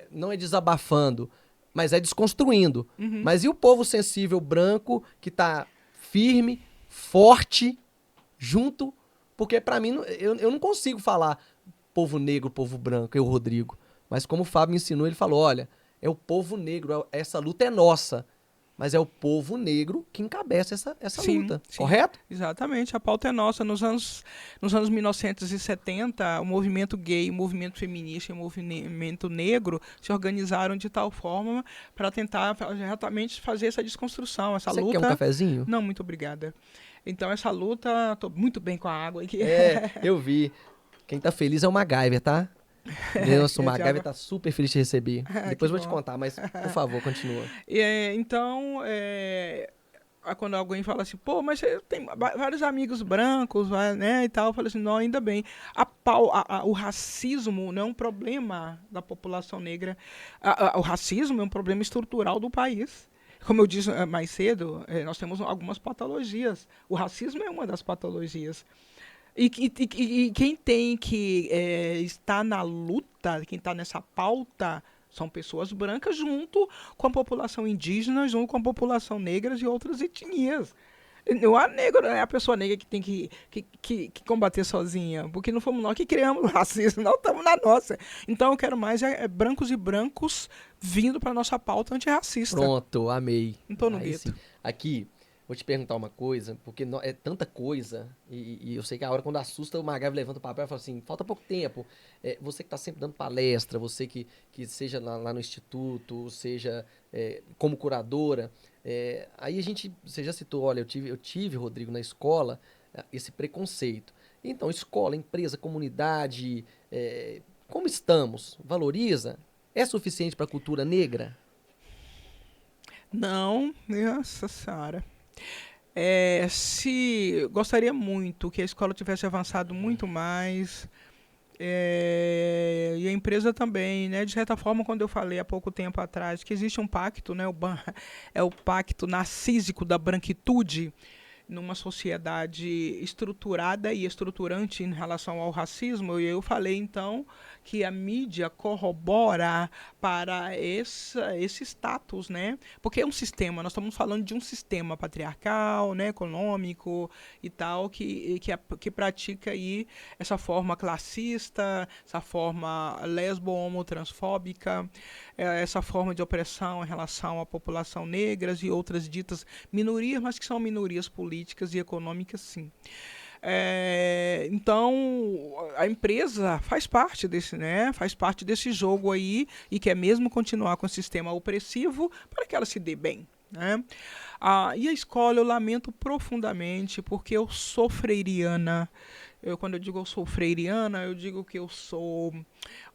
não é desabafando, mas é desconstruindo. Mas e o povo sensível branco que tá firme, forte, junto? Porque pra mim, eu não consigo falar povo negro, povo branco, eu, Rodrigo. Mas como o Fábio me ensinou, ele falou, olha, é o povo negro, essa luta é nossa. Mas é o povo negro que encabeça essa luta, correto? Exatamente, a pauta é nossa. Nos anos 1970, o movimento gay, o movimento feminista e o movimento negro se organizaram de tal forma para tentar exatamente fazer essa desconstrução, essa luta. Você quer um cafezinho? Não, muito obrigada. Então, essa luta, tô muito bem com a água aqui. Eu vi. Quem tá feliz é o MacGyver, tá? Nossa, o MacGyver tá super feliz de receber. Depois eu vou te contar, mas por favor, continua. Então, quando alguém fala assim, pô, mas você tem vários amigos brancos, né, e tal, eu falo assim, não, ainda bem. O racismo não é um problema da população negra. O racismo é um problema estrutural do país. Como eu disse mais cedo, nós temos algumas patologias. O racismo é uma das patologias. E quem tem que estar na luta, quem está nessa pauta, são pessoas brancas junto com a população indígena, junto com a população negra e outras etnias. Não há negro, é a pessoa negra que tem que combater sozinha, porque não fomos nós que criamos o racismo, nós estamos na nossa. Então eu quero mais brancos e brancos vindo para nossa pauta antirracista. Pronto, amei. Não tô no Aí sim. gueto. Aqui, vou te perguntar uma coisa, porque é tanta coisa, e eu sei que a hora quando assusta, o Magave levanta o papel e fala assim, falta pouco tempo. Você que está sempre dando palestra, você que seja lá no instituto, seja como curadora, aí você já citou, olha, eu tive, Rodrigo, na escola, esse preconceito. Então, escola, empresa, comunidade, como estamos? Valoriza? É suficiente para a cultura negra? Não, nossa senhora. Se gostaria muito que a escola tivesse avançado muito mais, e a empresa também, né? De certa forma, quando eu falei há pouco tempo atrás que existe um pacto, né? É o pacto narcísico da branquitude numa sociedade estruturada e estruturante em relação ao racismo, e eu falei então que a mídia corrobora para esse status, né? Porque é um sistema, nós estamos falando de um sistema patriarcal, né, econômico e tal, que pratica aí essa forma classista, essa forma lesbo-homo-transfóbica, essa forma de opressão em relação à população negras e outras ditas minorias, mas que são minorias políticas e econômicas, sim. Então a empresa faz parte desse, né? Faz parte desse jogo aí e quer mesmo continuar com o sistema opressivo para que ela se dê bem. Né? E a escola eu lamento profundamente porque eu sou freiriana. Quando eu digo eu sou freiriana, eu digo que eu sou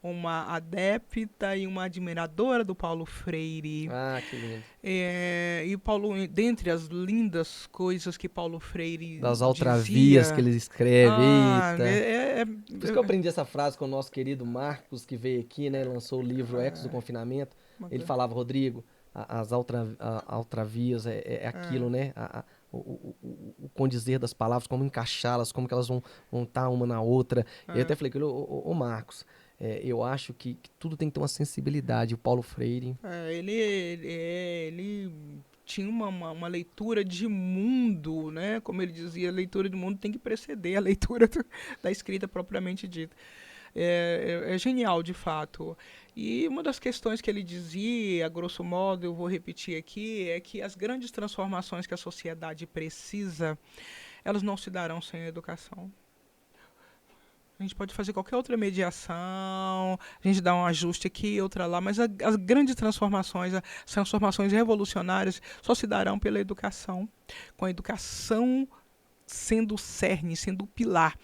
uma adepta e uma admiradora do Paulo Freire. Ah, que lindo. E Paulo, dentre as lindas coisas que Paulo Freire Das altravias que dizia, ele escreve, ah, eita. é, é, Por isso que eu aprendi essa frase com o nosso querido Marcos, que veio aqui, né, lançou o livro Ecos do Confinamento. Ele falava, Rodrigo, as altravias é aquilo, né? O condizer das palavras, como encaixá-las, como que elas vão estar uma na outra. Eu até falei com ele, ô Marcos, eu acho que tudo tem que ter uma sensibilidade. O Paulo Freire... ele tinha uma leitura de mundo, né? Como ele dizia, a leitura de mundo tem que preceder a leitura da escrita propriamente dita. É genial, de fato. E uma das questões que ele dizia, a grosso modo, eu vou repetir aqui, é que as grandes transformações que a sociedade precisa, elas não se darão sem a educação. A gente pode fazer qualquer outra mediação, a gente dá um ajuste aqui, outra lá, mas as grandes transformações, as transformações revolucionárias, só se darão pela educação, com a educação sendo o cerne, sendo o pilar.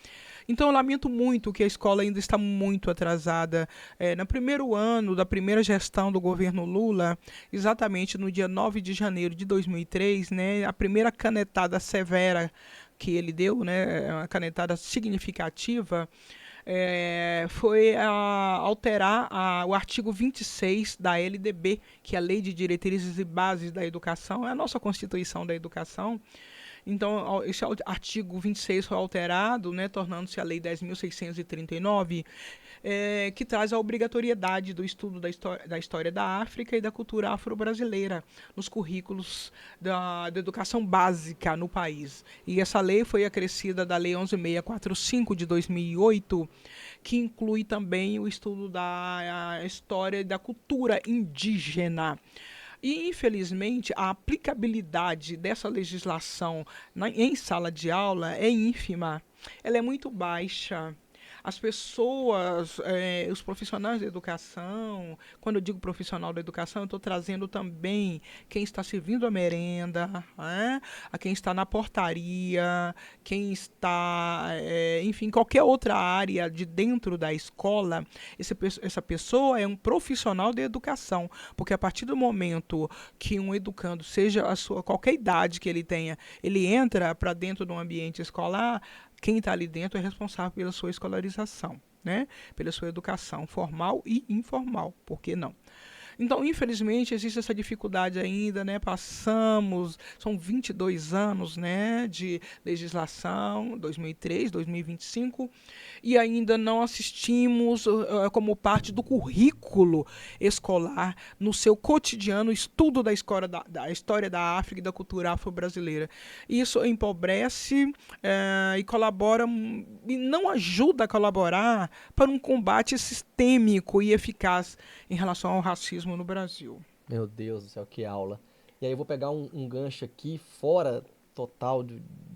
Então eu lamento muito que a escola ainda está muito atrasada. No primeiro ano da primeira gestão do governo Lula, exatamente no dia 9 de janeiro de 2003, né, a primeira canetada severa que ele deu, né, uma canetada significativa, foi alterar o artigo 26 da LDB, que é a Lei de Diretrizes e Bases da Educação, é a nossa Constituição da Educação. Então, esse artigo 26 foi alterado, né, tornando-se a Lei 10.639, que traz a obrigatoriedade do estudo da história da África e da cultura afro-brasileira nos currículos da educação básica no país. E essa lei foi acrescida da Lei 11.645 de 2008, que inclui também o estudo da história e da cultura indígena. E, infelizmente, a aplicabilidade dessa legislação em sala de aula é ínfima. Ela é muito baixa. As pessoas, os profissionais da educação, quando eu digo profissional da educação, eu estou trazendo também quem está servindo a merenda, a quem está na portaria, quem está, enfim, qualquer outra área de dentro da escola. Essa pessoa é um profissional da educação, porque a partir do momento que um educando, seja qualquer idade que ele tenha, ele entra para dentro de um ambiente escolar, quem está ali dentro é responsável pela sua escolarização, né? Pela sua educação formal e informal, por que não? Então, infelizmente, existe essa dificuldade ainda, né? São 22 anos, né, de legislação, 2003, 2025, e ainda não assistimos como parte do currículo escolar, no seu cotidiano, estudo da história da África e da cultura afro-brasileira. Isso empobrece e colabora, e não ajuda a colaborar para um combate sistêmico e eficaz em relação ao racismo no Brasil. Meu Deus do céu, que aula. E aí eu vou pegar um gancho aqui, fora total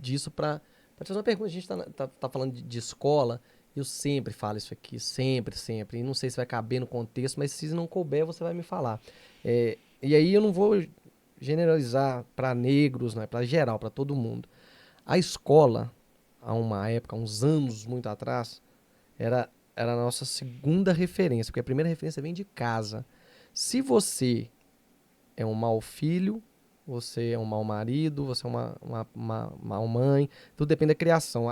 disso, pra te fazer uma pergunta. A gente tá falando de escola, eu sempre falo isso aqui, sempre, sempre. E não sei se vai caber no contexto, mas se não couber, você vai me falar. E aí eu não vou generalizar para negros, né, para geral, para todo mundo. A escola, há uma época, há uns anos muito atrás, era a nossa segunda referência, porque a primeira referência vem de casa. Se você é um mau filho, você é um mau marido, você é uma mau mãe, tudo depende da criação.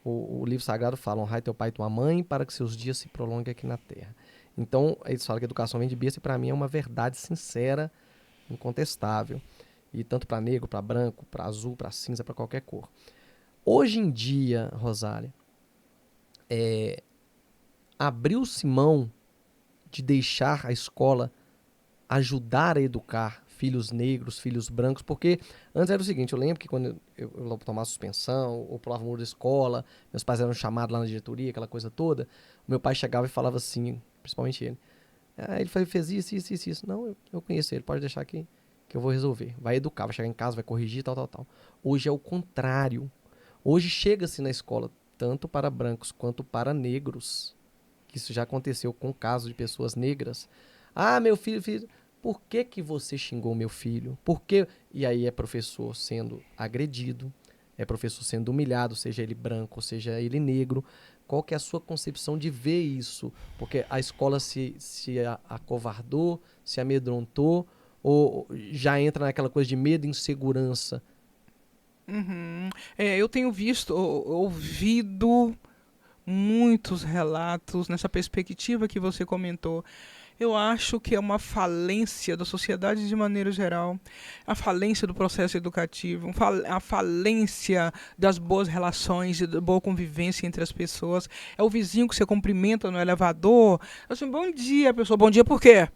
O livro sagrado fala: honrai teu pai e tua mãe para que seus dias se prolonguem aqui na terra. Então, eles falam que a educação vem de berço, e para mim é uma verdade sincera, incontestável. E tanto para negro, para branco, para azul, para cinza, para qualquer cor. Hoje em dia, Rosália, abriu-se mão de deixar a escola ajudar a educar filhos negros, filhos brancos, porque antes era o seguinte: eu lembro que quando eu tomava suspensão, ou pulava o muro da escola, meus pais eram chamados lá na diretoria, aquela coisa toda, meu pai chegava e falava assim, principalmente ele, ele fez isso, isso, isso, isso. Não, eu conheço ele, pode deixar que eu vou resolver. Vai educar, vai chegar em casa, vai corrigir, tal, tal, tal. Hoje é o contrário. Hoje chega-se na escola, tanto para brancos quanto para negros, que isso já aconteceu com casos de pessoas negras. Ah, meu filho, por que você xingou meu filho? Por quê? E aí é professor sendo agredido, é professor sendo humilhado, seja ele branco, seja ele negro. Qual que é a sua concepção de ver isso? Porque a escola se acovardou, se amedrontou, ou já entra naquela coisa de medo e insegurança? Uhum. Eu tenho ouvido muitos relatos nessa perspectiva que você comentou. Eu acho que é uma falência da sociedade de maneira geral, a falência do processo educativo, a falência das boas relações e da boa convivência entre as pessoas. É o vizinho que você cumprimenta no elevador, assim, bom dia, pessoa, bom dia por quê?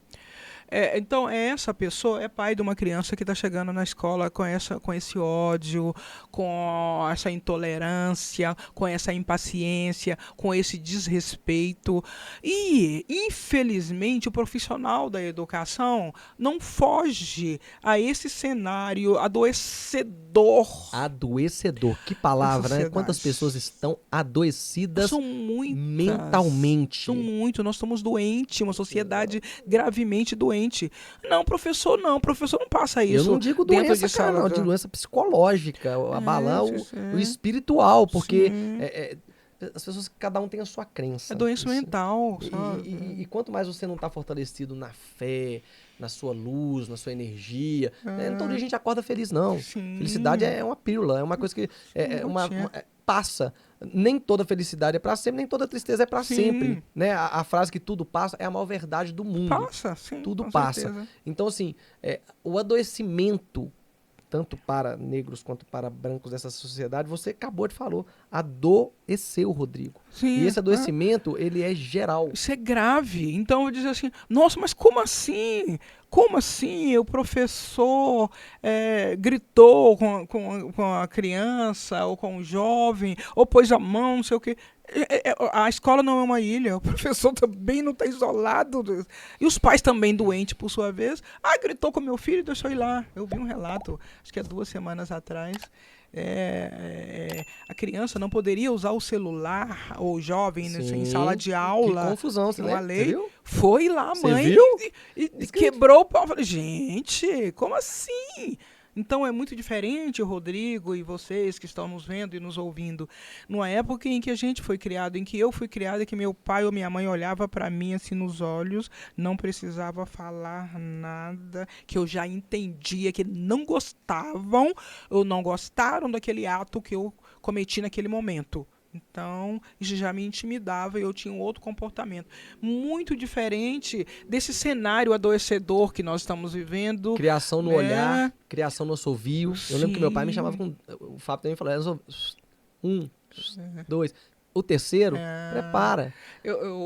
Então, essa pessoa é pai de uma criança que está chegando na escola com esse ódio, com essa intolerância, com essa impaciência, com esse desrespeito. E, infelizmente, o profissional da educação não foge a esse cenário adoecedor. Adoecedor, que palavra, né? Quantas pessoas estão adoecidas mentalmente? São muito, nós estamos doentes, uma sociedade gravemente doente. Não, professor não passa isso. Eu não digo doença, cara, não, eu digo doença psicológica, abalar o espiritual, porque as pessoas, cada um tem a sua crença. É doença mental, sabe? E quanto mais você não está fortalecido na fé, na sua luz, na sua energia, não todo dia a gente acorda feliz, não. Sim. Felicidade é uma pílula, é uma coisa que passa. Nem toda felicidade é para sempre, nem toda tristeza é para sempre, né? A frase que tudo passa é a maior verdade do mundo. Passa, sim. Tudo passa. Certeza. Então, assim, o adoecimento, tanto para negros quanto para brancos dessa sociedade, você acabou de falar, adoeceu, Rodrigo. Sim, e esse adoecimento, ele é geral. Isso é grave. Então, eu vou dizer assim, nossa, mas como assim? Como assim o professor gritou com a criança ou com o jovem, ou pôs a mão, não sei o quê. A escola não é uma ilha, o professor também não está isolado. E os pais também doentes, por sua vez. Gritou com meu filho, deixa eu ir lá. Eu vi um relato, acho que há 2 semanas atrás. A criança não poderia usar o celular, ou o jovem, em sala de aula. Que confusão, você viu? Foi lá, a mãe, e quebrou o pau. Eu falei, gente, como assim? Então é muito diferente, Rodrigo, e vocês que estão nos vendo e nos ouvindo, numa época em que a gente foi criado, em que eu fui criado, que meu pai ou minha mãe olhava para mim assim nos olhos, não precisava falar nada, que eu já entendia que não gostavam ou não gostaram daquele ato que eu cometi naquele momento. Então, isso já me intimidava e eu tinha um outro comportamento. Muito diferente desse cenário adoecedor que nós estamos vivendo, Criação no olhar, né? criação no assovio. Eu lembro que meu pai me chamava Sim. com... O Fábio também falou, um, dois. O terceiro, É, prepara.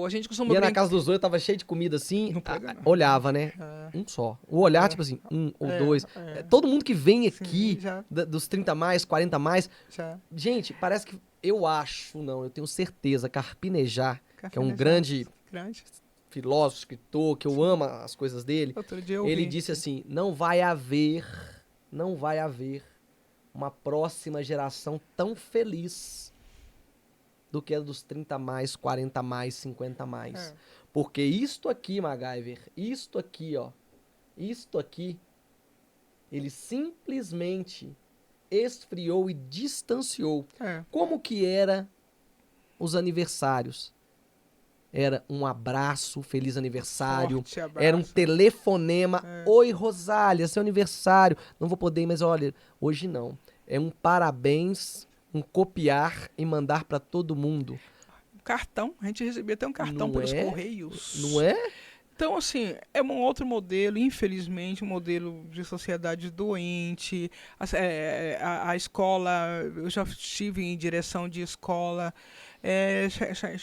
a gente costuma Ia na brincar. casa dos outros, tava cheio de comida assim, Não pega, não. olhava, né? É, Um só. O olhar, é, tipo assim, um ou é, dois. é. Todo mundo que vem Sim, aqui, já, dos 30 mais, 40 mais, já. gente, parece que eu acho, não, eu tenho certeza, Carpinejar, que é um Cafenejar. grande Grande. filósofo, escritor, que eu amo as coisas dele, Outro dia eu ele vi. disse assim, não vai haver uma próxima geração tão feliz do que a dos 30 mais, 40 mais, 50 mais. É. Porque isto aqui, MacGyver, isto aqui, ele simplesmente esfriou e distanciou. É. Como que era os aniversários? Era um abraço, feliz aniversário. Forte Era um abraço. telefonema. É. Oi, Rosália, seu aniversário. Não vou poder ir, mas olha, hoje não. É um parabéns, um copiar e mandar pra todo mundo. Cartão. A gente recebia até um cartão Não pelos é? correios. Não é? Então, assim, é um outro modelo, infelizmente, um modelo de sociedade doente. A escola, eu já estive em direção de escola,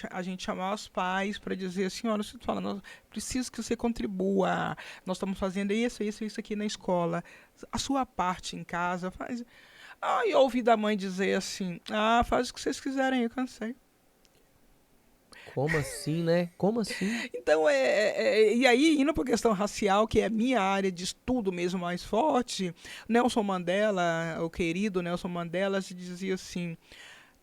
a gente chamava os pais para dizer assim, olha, você fala, nós preciso que você contribua, nós estamos fazendo isso aqui na escola. A sua parte em casa, faz. Ah, e eu ouvi da mãe dizer assim, faz o que vocês quiserem, eu cansei. Como assim, né? Como assim? Então, e aí, indo para a questão racial, que é a minha área de estudo mesmo mais forte, Nelson Mandela, o querido Nelson Mandela, se dizia assim,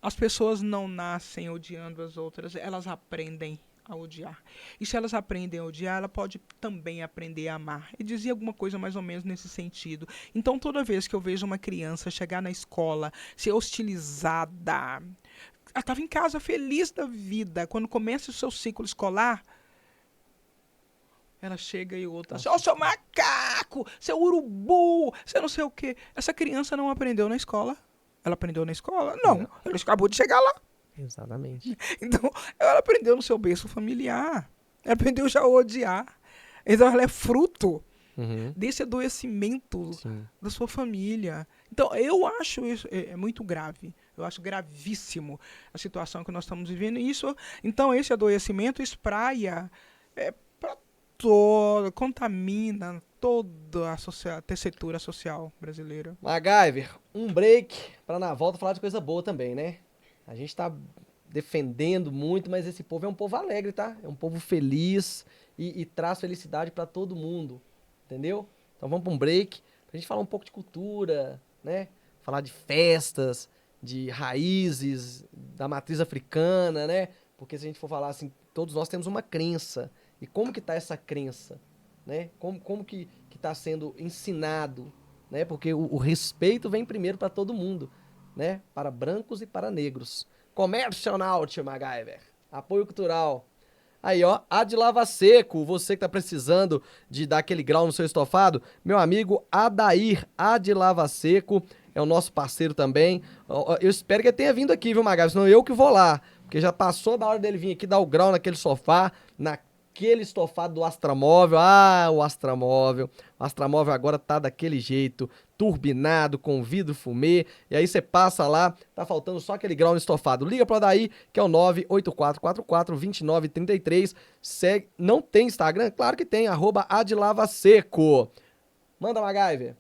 as pessoas não nascem odiando as outras, elas aprendem a odiar. E se elas aprendem a odiar, ela pode também aprender a amar. E dizia alguma coisa mais ou menos nesse sentido. Então, toda vez que eu vejo uma criança chegar na escola, ser hostilizada, ela estava em casa feliz da vida. Quando começa o seu ciclo escolar, ela chega e outra, ô seu macaco, seu urubu, seu não sei o quê. Essa criança não aprendeu na escola. Ela aprendeu na escola? Não. Ela acabou de chegar lá. Exatamente. Então, ela aprendeu no seu berço familiar. Ela aprendeu já a odiar. Então, ela é fruto Uhum. desse adoecimento Sim. da sua família. Então, eu acho isso muito grave. Eu acho gravíssimo a situação que nós estamos vivendo. E isso, então, esse adoecimento espraia para toda, contamina toda a tessitura social brasileira. MacGyver, um break pra na volta falar de coisa boa também, né? A gente tá defendendo muito, mas esse povo é um povo alegre, tá? É um povo feliz e traz felicidade pra todo mundo, entendeu? Então vamos pra um break pra gente falar um pouco de cultura, né? Falar de festas, de raízes, da matriz africana, né? Porque se a gente for falar assim, todos nós temos uma crença. E como que tá essa crença, né? Como que tá sendo ensinado, né? Porque o respeito vem primeiro para todo mundo, né? Para brancos e para negros. Comércio Naut, MacGyver. Apoio cultural. Aí, ó, Adilava Seco, você que tá precisando de dar aquele grau no seu estofado, meu amigo Adair Adilava Seco é o nosso parceiro também. Eu espero que ele tenha vindo aqui, viu, MacGyver? Senão eu que vou lá, porque já passou da hora dele vir aqui dar o grau naquele sofá, naquele estofado do Astramóvel. Ah, o Astramóvel. O Astramóvel agora tá daquele jeito, turbinado, com vidro fumê. E aí você passa lá, tá faltando só aquele grau no estofado. Liga pro Daí, que é o 98444-2933. Segue... Não tem Instagram? Claro que tem, @adlavaseco. Manda, MacGyver.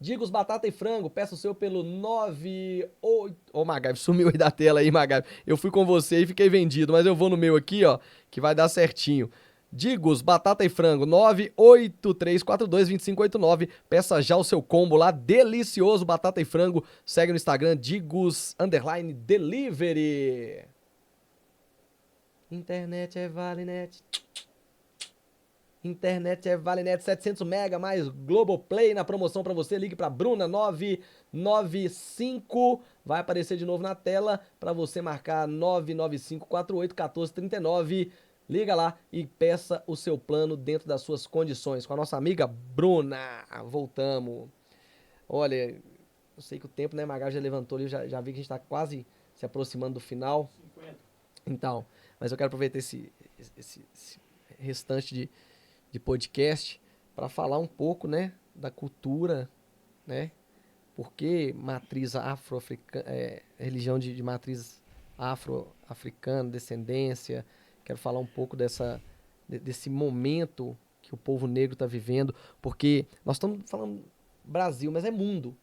Digos Batata e Frango, peça o seu pelo 98... Ô, MacGyver, sumiu aí da tela aí, MacGyver. Eu fui com você e fiquei vendido, mas eu vou no meu aqui, ó, que vai dar certinho. Digos, Batata e Frango, 983422589. Peça já o seu combo lá, delicioso, Batata e Frango. Segue no Instagram, Digos_Delivery. Internet é Valenet. Internet é Valenet 700 mega mais Globoplay na promoção pra você. Ligue pra Bruna 995. Vai aparecer de novo na tela pra você marcar 995481439. Liga lá e peça o seu plano dentro das suas condições. Com a nossa amiga Bruna. Voltamos. Olha, eu sei que o tempo, né, Magal já levantou ali, já vi que a gente tá quase se aproximando do final. 50. Então, mas eu quero aproveitar esse restante de podcast para falar um pouco, né, da cultura, né? Porque matriz afro-africana, religião de matriz afro-africana, descendência. Quero falar um pouco desse momento que o povo negro está vivendo, porque nós estamos falando Brasil, mas é mundo.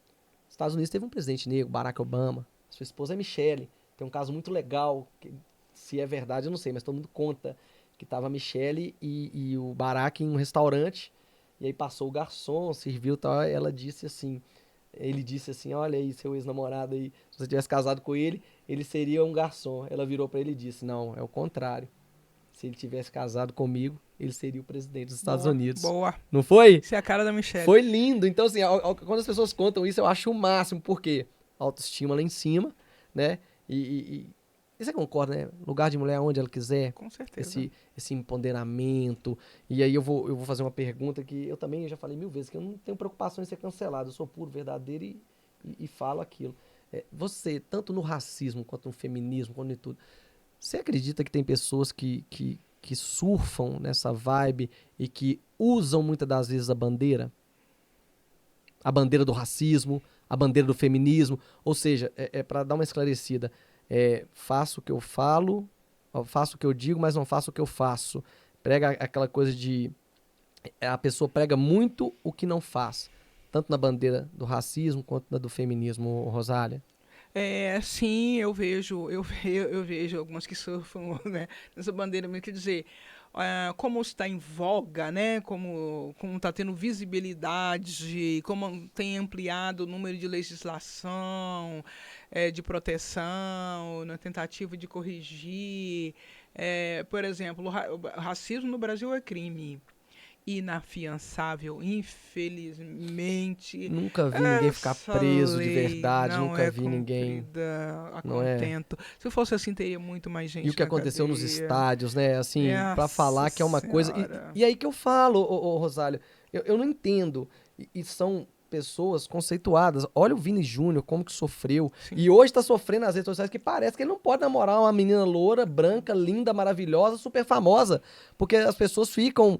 Estados Unidos teve um presidente negro, Barack Obama. Sua esposa é Michelle. Tem um caso muito legal, que, se é verdade eu não sei, mas todo mundo conta que estava a Michelle e o Barack em um restaurante, e aí passou o garçom, serviu e tal, ele disse assim, olha aí, seu ex-namorado aí, se você tivesse casado com ele, ele seria um garçom. Ela virou para ele e disse, não, é o contrário. Se ele tivesse casado comigo, ele seria o presidente dos Estados Unidos. Boa. Não foi? Isso é a cara da Michelle. Foi lindo. Então, assim, quando as pessoas contam isso, eu acho o máximo. Por quê? Autoestima lá em cima, né? E você concorda, né? Lugar de mulher onde ela quiser. Com certeza. Esse empoderamento. E aí eu vou fazer uma pergunta que eu também já falei 1000 vezes, que eu não tenho preocupação em ser cancelado. Eu sou puro, verdadeiro e falo aquilo. Você, tanto no racismo, quanto no feminismo, quanto em tudo, você acredita que tem pessoas que surfam nessa vibe e que usam muitas das vezes a bandeira? A bandeira do racismo, a bandeira do feminismo. Ou seja, para dar uma esclarecida, faço o que eu falo, faço o que eu digo, mas não faço o que eu faço. Prega aquela coisa de... A pessoa prega muito o que não faz. Tanto na bandeira do racismo quanto na do feminismo, Rosália. Sim, eu vejo algumas que surfam, né, nessa bandeira, mas quer dizer, como está em voga, né, como está tendo visibilidade, como tem ampliado o número de legislação, de proteção, na tentativa de corrigir. Por exemplo, o racismo no Brasil é crime inafiançável, infelizmente. Nunca vi ninguém ficar preso de verdade, nunca vi ninguém. A não contento. Se fosse assim, teria muito mais gente. E o que aconteceu nos cadeia. estádios, né? Assim, pra falar que é uma coisa. Senhora. E aí que eu falo, Rosário, eu não entendo. E são pessoas conceituadas. Olha o Vini Júnior, como que sofreu. Sim. E hoje tá sofrendo nas redes sociais que parece que ele não pode namorar uma menina loura, branca, linda, maravilhosa, super famosa. Porque as pessoas ficam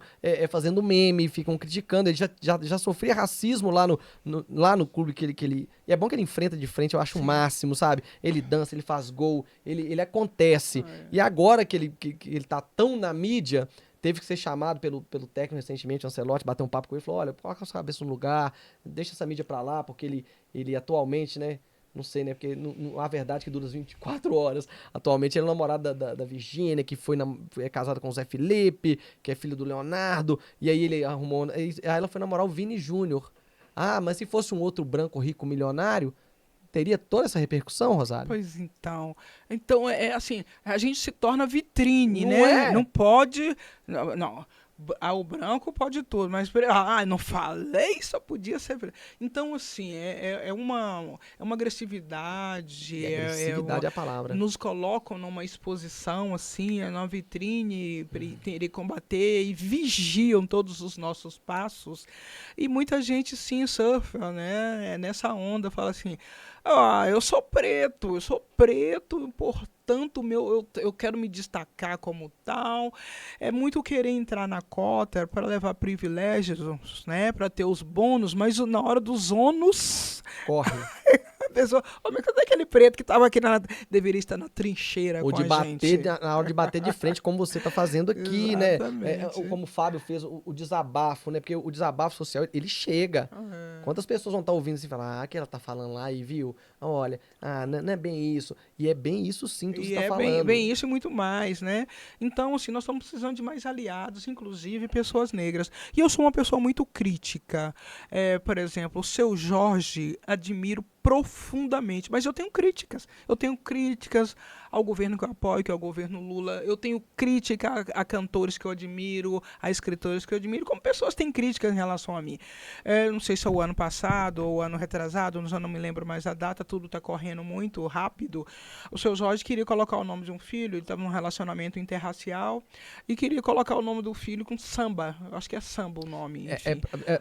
fazendo meme, ficam criticando. Ele já sofria racismo lá no clube que ele... E é bom que ele enfrenta de frente, eu acho o máximo, sabe? Ele dança, ele faz gol, ele acontece. E agora que ele tá tão na mídia... Teve que ser chamado pelo técnico recentemente, o Ancelotti, bater um papo com ele e falou, olha, coloca a sua cabeça no lugar, deixa essa mídia pra lá, porque ele atualmente, né, não sei, né, porque não há verdade que dura 24 horas. Atualmente ele é namorado da Virgínia, que é casada com o Zé Felipe, que é filho do Leonardo, e aí ele arrumou, aí ela foi namorar o Vini Júnior. Ah, mas se fosse um outro branco rico milionário, teria toda essa repercussão, Rosário? Pois então. Então, assim, a gente se torna vitrine, Não né? é? Não pode... Não. O branco pode tudo, mas... não falei, só podia ser... Então, assim, é uma agressividade. Agressividade é a palavra. Nos colocam numa exposição, assim, numa vitrine, de combater, e vigiam todos os nossos passos. E muita gente, sim, surfa, né? Nessa onda, fala assim... eu sou preto, portanto, eu quero me destacar como tal. É muito querer entrar na cota para levar privilégios, né, para ter os bônus, mas na hora dos ônus... Corre. A pessoa, mas cadê aquele preto que estava aqui deveria estar na trincheira ou com de a bater gente? Na hora de bater de frente, como você está fazendo aqui, né? Como o Fábio fez, o desabafo, né? Porque o desabafo social, ele chega. Quantas pessoas vão estar ouvindo assim e falar, que ela tá falando lá e viu? Olha, não é bem isso. E é bem isso sim que você está falando. Bem isso e muito mais, né? Então, assim, nós estamos precisando de mais aliados, inclusive pessoas negras. E eu sou uma pessoa muito crítica. Por exemplo, o Seu Jorge, admiro profundamente, mas eu tenho críticas. Eu tenho críticas ao governo que eu apoio, que é o governo Lula. Eu tenho crítica a cantores que eu admiro, a escritores que eu admiro, como pessoas têm críticas em relação a mim. Não sei se é o ano passado ou o ano retrasado, já não me lembro mais a data, tudo está correndo muito rápido. O Seu Jorge queria colocar o nome de um filho, ele estava num relacionamento interracial e queria colocar o nome do filho com samba. Eu acho que é samba o nome.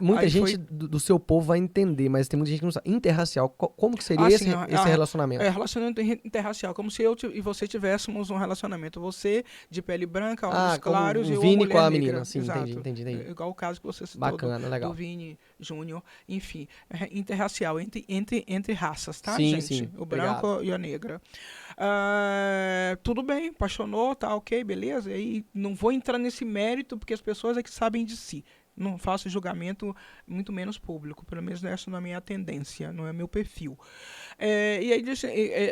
Muita gente do seu povo vai entender, mas tem muita gente que não sabe. Interracial, Como que seria esse relacionamento? Relacionamento interracial, como se eu e você tivéssemos um relacionamento. Você de pele branca, olhos claros, e o eu Vini mulher com a negra. menina. Sim, Exato. entendi. Igual o caso que você citou Bacana, legal. do Vini Júnior. Enfim, interracial, entre raças, tá, sim, gente? Sim, o branco obrigado. e a negra. Tudo bem, apaixonou, tá ok, beleza. E aí não vou entrar nesse mérito, porque as pessoas é que sabem de si. Não faço julgamento, muito menos público. Pelo menos essa não é a minha tendência, não é meu perfil. E aí,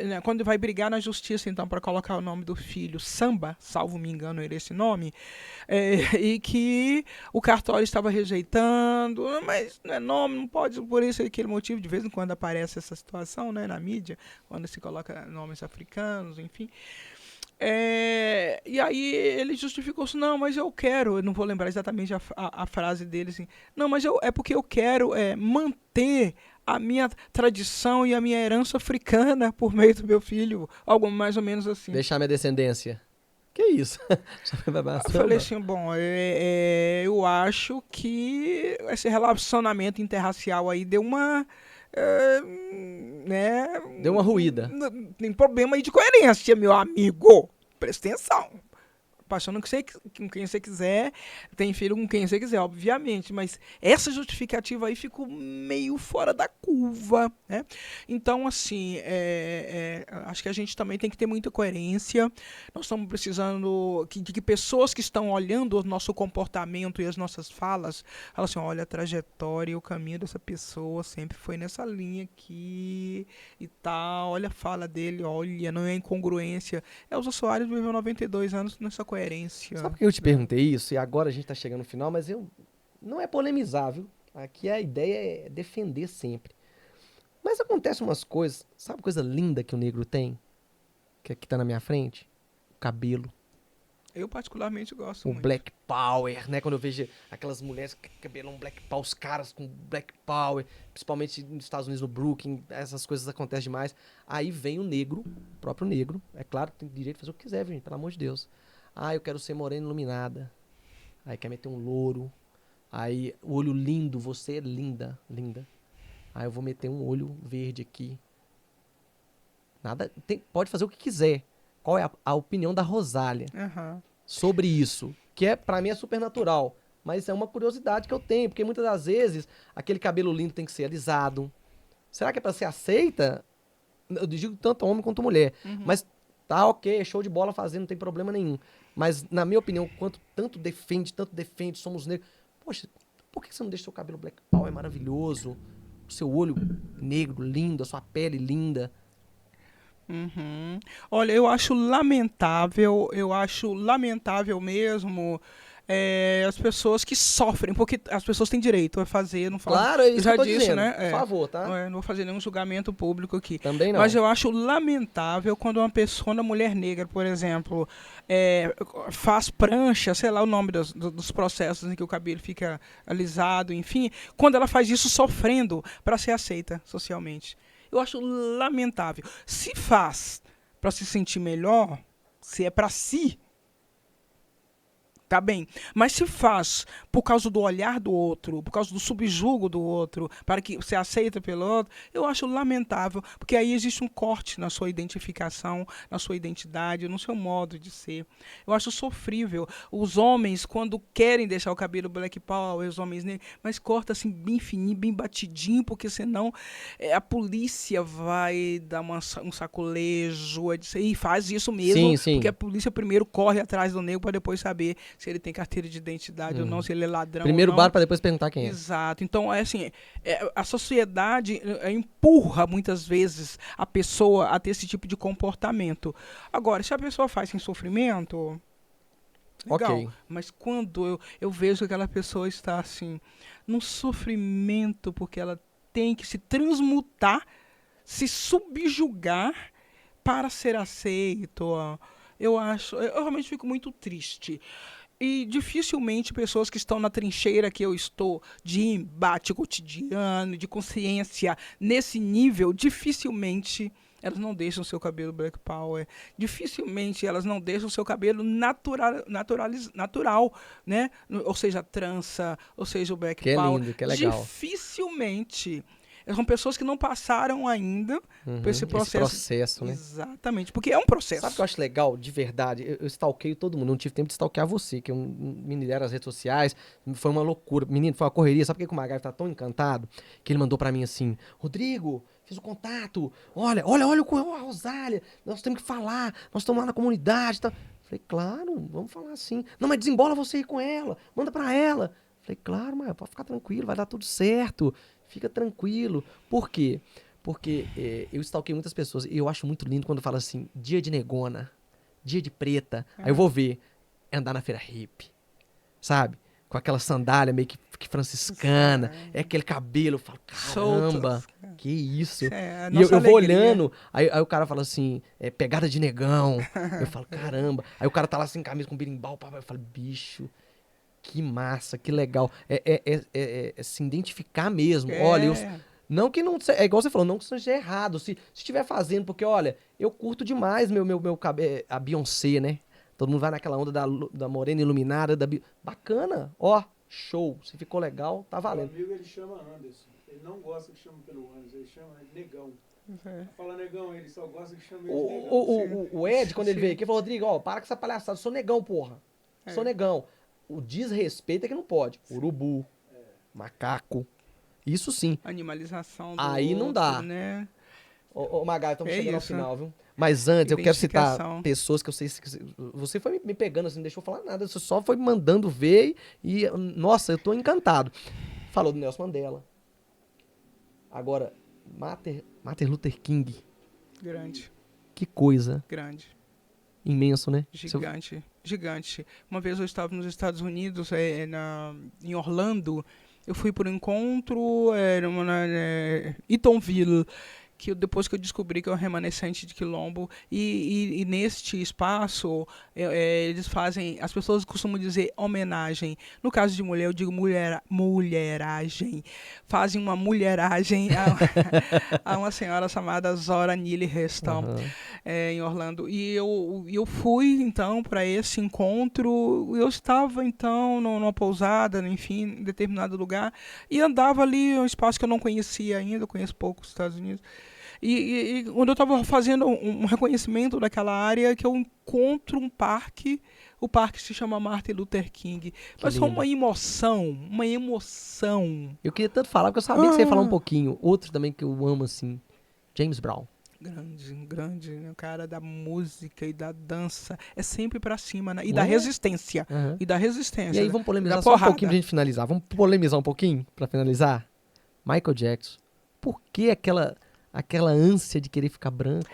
né, quando vai brigar na justiça, então, para colocar o nome do filho, Samba, salvo me engano, era esse nome, e que o cartório estava rejeitando, mas não é nome, não pode, por isso aquele motivo, de vez em quando aparece essa situação, né, na mídia, quando se coloca nomes africanos, enfim. E aí ele justificou-se, não, mas eu quero, eu não vou lembrar exatamente a frase dele, assim, não, mas é porque eu quero manter a minha tradição e a minha herança africana por meio do meu filho, algo mais ou menos assim. Deixar minha descendência. Que isso? Eu falei assim, bom, eu acho que esse relacionamento interracial aí deu uma... né? Deu uma ruída. Tem problema aí de coerência, meu amigo. Presta atenção. Apaixonando com quem você quiser, tem filho com quem você quiser, obviamente, mas essa justificativa aí ficou meio fora da curva, né? Então, assim, acho que a gente também tem que ter muita coerência. Nós estamos precisando de que pessoas que estão olhando o nosso comportamento e as nossas falas, falam assim, olha, a trajetória e o caminho dessa pessoa sempre foi nessa linha aqui e tal, olha a fala dele, olha, não é incongruência. Elza Soares viveu 92 anos nessa coerência. Sabe por que eu te perguntei isso? E agora a gente tá chegando no final, mas não é polemizar, viu? Aqui a ideia é defender sempre. Mas acontece umas coisas, sabe coisa linda que o negro tem? Que aqui tá na minha frente? O cabelo. Eu particularmente gosto muito. O Black Power, né? Quando eu vejo aquelas mulheres com cabelão Black Power, os caras com Black Power, principalmente nos Estados Unidos, no Brooklyn, essas coisas acontecem demais. Aí vem o negro, o próprio negro, é claro, tem direito de fazer o que quiser, gente, pelo amor de Deus. Eu quero ser morena iluminada. Aí quer meter um louro. Aí, o olho lindo, você é linda, linda. Aí eu vou meter um olho verde aqui. Nada, pode fazer o que quiser. Qual é a opinião da Rosália sobre isso? Que pra mim é super natural. Mas é uma curiosidade que eu tenho. Porque muitas das vezes, aquele cabelo lindo tem que ser alisado. Será que é pra ser aceita? Eu digo tanto homem quanto mulher. Mas tá ok, show de bola fazendo, não tem problema nenhum. Mas, na minha opinião, tanto defende, somos negros. Poxa, por que você não deixa seu cabelo Black Power maravilhoso? O seu olho negro, lindo, a sua pele linda. Olha, eu acho lamentável mesmo as pessoas que sofrem, porque as pessoas têm direito a fazer, não falo. Claro, é isso que eu tô disse, dizendo. né? Por favor, tá? Não vou fazer nenhum julgamento público aqui. Também não. Mas eu acho lamentável quando uma mulher negra, por exemplo, faz prancha, sei lá o nome dos processos em que o cabelo fica alisado, enfim, quando ela faz isso sofrendo para ser aceita socialmente. Eu acho lamentável. Se faz para se sentir melhor, se é para si, tá bem. Mas se faz por causa do olhar do outro, por causa do subjugo do outro, para que você aceita pelo outro, eu acho lamentável, porque aí existe um corte na sua identificação, na sua identidade, no seu modo de ser. Eu acho sofrível. Os homens, quando querem deixar o cabelo Black Power, os homens negros, mas corta assim bem fininho, bem batidinho, porque senão a polícia vai dar um sacolejo, e faz isso mesmo, sim. porque a polícia primeiro corre atrás do negro para depois saber se ele tem carteira de identidade ou não, se ele é ladrão primeiro ou não. bar para depois perguntar quem é. Exato. Então, assim, a sociedade empurra muitas vezes a pessoa a ter esse tipo de comportamento. Agora, se a pessoa faz sem sofrimento, legal. Ok. Mas quando eu vejo que aquela pessoa está, assim, num sofrimento, porque ela tem que se transmutar, se subjugar para ser aceito, eu realmente fico muito triste. E dificilmente pessoas que estão na trincheira que eu estou, de embate cotidiano, de consciência nesse nível, dificilmente elas não deixam o seu cabelo Black Power, dificilmente elas não deixam o seu cabelo natural, né? Ou seja, trança, ou seja, o Black Que é Power. lindo, que é legal. Dificilmente São pessoas que não passaram ainda por esse processo. Esse processo, né? Exatamente, porque é um processo. Sabe o que eu acho legal, de verdade? Eu stalkeio todo mundo, não tive tempo de stalkear você, que eu me lidero nas redes sociais, foi uma loucura. Menino, foi uma correria. Sabe por que o Magari tá tão encantado? Que ele mandou pra mim assim, Rodrigo, fiz o contato, olha a Rosália, nós temos que falar, nós estamos lá na comunidade, tá? Falei, claro, vamos falar assim. Não, mas desembola você aí com ela, manda pra ela. Falei, claro, mas pode ficar tranquilo, vai dar tudo certo, fica tranquilo. Por quê? Porque eu stalkeio muitas pessoas e eu acho muito lindo quando fala assim, dia de negona, dia de preta, aí eu vou ver, é andar na feira hippie, sabe? Com aquela sandália meio que franciscana, é aquele cabelo, eu falo, caramba, que isso. E eu vou olhando, aí o cara fala assim, pegada de negão, eu falo, caramba. Aí o cara tá lá sem camisa, com birimbau, eu falo, bicho, que massa, que legal. É se identificar mesmo. Olha, não que não... É igual você falou, não que seja errado. Se estiver fazendo, porque, olha, eu curto demais meu cabelo, a Beyoncé, né? Todo mundo vai naquela onda da morena iluminada, bacana, ó, show. Se ficou legal, tá valendo. Meu amigo, ele chama Anderson. Ele não gosta que chame pelo Anderson, ele chama negão. Fala negão, ele só gosta que chame ele de negão. O Ed, quando ele veio aqui, falou, Rodrigo, ó, para com essa palhaçada, eu sou negão, porra. Sou negão. O desrespeito é que não pode. Urubu, macaco, isso sim. Animalização do aí não dá. Né? Ô Magai, estamos chegando ao final, viu? Mas antes, eu quero citar pessoas que eu sei que você foi me pegando assim, não deixou falar nada, você só foi me mandando ver e nossa, eu tô encantado. Falou do Nelson Mandela. Agora, Martin Luther King. Grande. Que coisa. Grande. Imenso, né? Gigante, gigante. Uma vez eu estava nos Estados Unidos, em Orlando, eu fui por um encontro, Eatonville, que depois que eu descobri que é um remanescente de Quilombo, e neste espaço eles fazem, as pessoas costumam dizer homenagem, no caso de mulher eu digo mulheragem, fazem uma mulheragem a uma senhora chamada Zora Neale Hurston, em Orlando, e eu fui então para esse encontro, eu estava então numa pousada, enfim, em determinado lugar, e andava ali, um espaço que eu não conhecia ainda, conheço pouco os Estados Unidos. E quando eu estava fazendo um reconhecimento daquela área, que eu encontro um parque, o parque se chama Martin Luther King. Mas foi uma emoção. Eu queria tanto falar, porque eu sabia que você ia falar um pouquinho. Outro também que eu amo, assim, James Brown. Grande, né? O cara da música e da dança. É sempre pra cima, né? E da resistência. E da resistência. E aí, vamos polemizar só um pouquinho pra gente finalizar. Vamos polemizar um pouquinho pra finalizar? Michael Jackson. Por que aquela ânsia de querer ficar branco?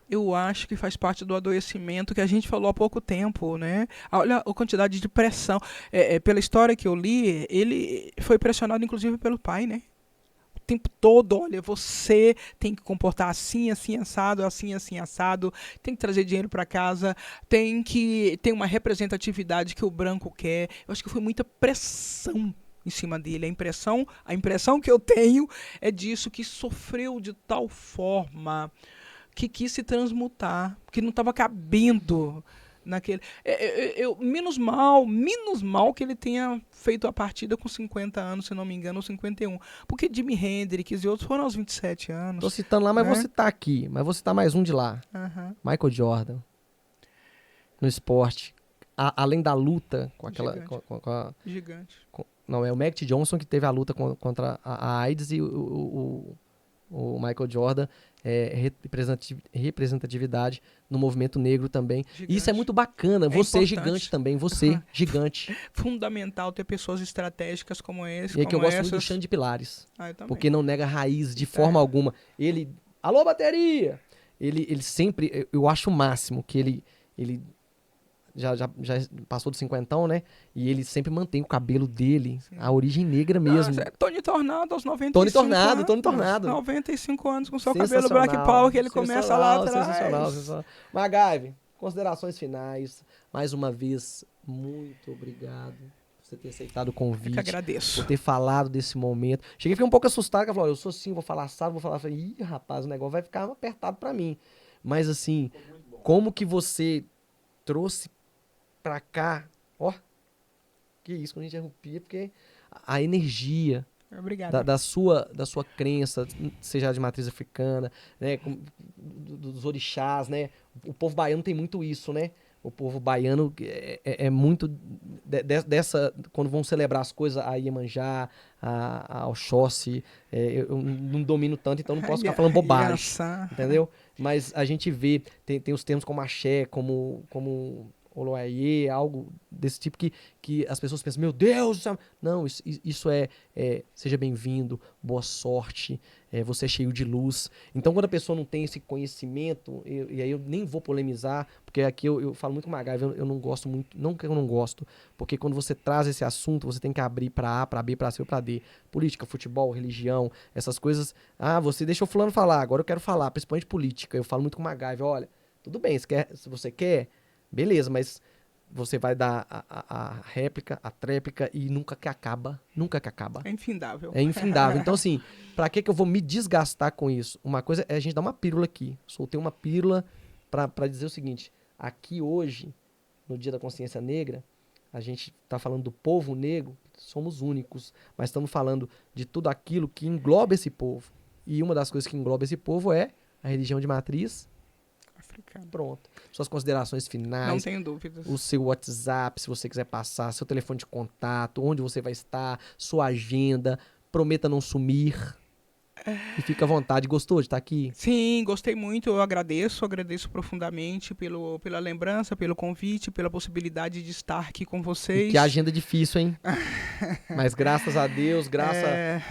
Eu acho que faz parte do adoecimento que a gente falou há pouco tempo, né? Olha a quantidade de pressão. Pela história que eu li, ele foi pressionado inclusive pelo pai, né? O tempo todo, olha, você tem que comportar assim, assim, assado, assim, assim, assado, tem que trazer dinheiro para casa, tem que ter uma representatividade que o branco quer. Eu acho que foi muita pressão em cima dele. A impressão que eu tenho é disso, que sofreu de tal forma que quis se transmutar, que não estava cabendo naquele... menos mal que ele tenha feito a partida com 50 anos, se não me engano, ou 51. Porque Jimi Hendrix e outros foram aos 27 anos. Tô citando lá, mas vou citar aqui. Mas vou citar mais um de lá. Michael Jordan. No esporte. Além da luta com aquela... Gigante. Não, é o Magic Johnson que teve a luta contra a AIDS e o Michael Jordan, representatividade no movimento negro também. Gigante. Isso é muito bacana. Você importante. Gigante também, você gigante. Fundamental ter pessoas estratégicas como esse. E é que eu gosto muito do Xande de Pilares. Porque não nega raiz de forma alguma. Ele... Alô, bateria! Ele sempre... Eu acho o máximo que ele já passou do 50, né? E ele sempre mantém o cabelo dele, a origem negra mesmo. Tony Tornado aos 95 anos. Tony Tornado. 95 anos com seu cabelo Black Power, que ele começa lá atrás. Sensacional. MacGyver, considerações finais. Mais uma vez, muito obrigado por você ter aceitado o convite. Eu que agradeço. Por ter falado desse momento. Cheguei a ficar um pouco assustado, que ela falou, eu sou assim, vou falar assado, vou falar... Falei, ih, rapaz, o negócio vai ficar apertado pra mim. Mas assim, como que você trouxe pra cá, ó, que isso, quando a gente arrupia, porque a energia, Obrigada. Da sua crença, seja de matriz africana, né? Dos orixás, né? O povo baiano tem muito isso, né? O povo baiano é muito dessa... Quando vão celebrar as coisas, a Iemanjá, a Oxóssi, eu não domino tanto, então não posso ficar falando bobagem, entendeu? Mas a gente vê, tem os termos como axé, como Oloaie, algo desse tipo que as pessoas pensam, meu Deus, não, isso seja bem-vindo, boa sorte, você é cheio de luz. Então, quando a pessoa não tem esse conhecimento, e aí eu nem vou polemizar, porque aqui eu falo muito com o MacGyver, eu não gosto muito, não que eu não gosto, porque quando você traz esse assunto, você tem que abrir para A, para B, para C ou para D. Política, futebol, religião, essas coisas. Você deixou o fulano falar, agora eu quero falar, principalmente política. Eu falo muito com o MacGyver, olha, tudo bem, se você quer, beleza, mas você vai dar a réplica, a tréplica e nunca que acaba. Nunca que acaba. É infindável. É infindável. Então, assim, pra que eu vou me desgastar com isso? Uma coisa é a gente dar uma pílula aqui. Soltei uma pílula pra dizer o seguinte. Aqui hoje, no Dia da Consciência Negra, a gente tá falando do povo negro, somos únicos, mas estamos falando de tudo aquilo que engloba esse povo. E uma das coisas que engloba esse povo é a religião de matriz africano. Pronto. Suas considerações finais. Não tenho dúvidas. O seu WhatsApp, se você quiser passar, seu telefone de contato, onde você vai estar, sua agenda. Prometa não sumir. E fica à vontade. Gostou de estar aqui? Sim, gostei muito. Eu agradeço profundamente pela lembrança, pelo convite, pela possibilidade de estar aqui com vocês. E que agenda difícil, hein? Mas graças a Deus,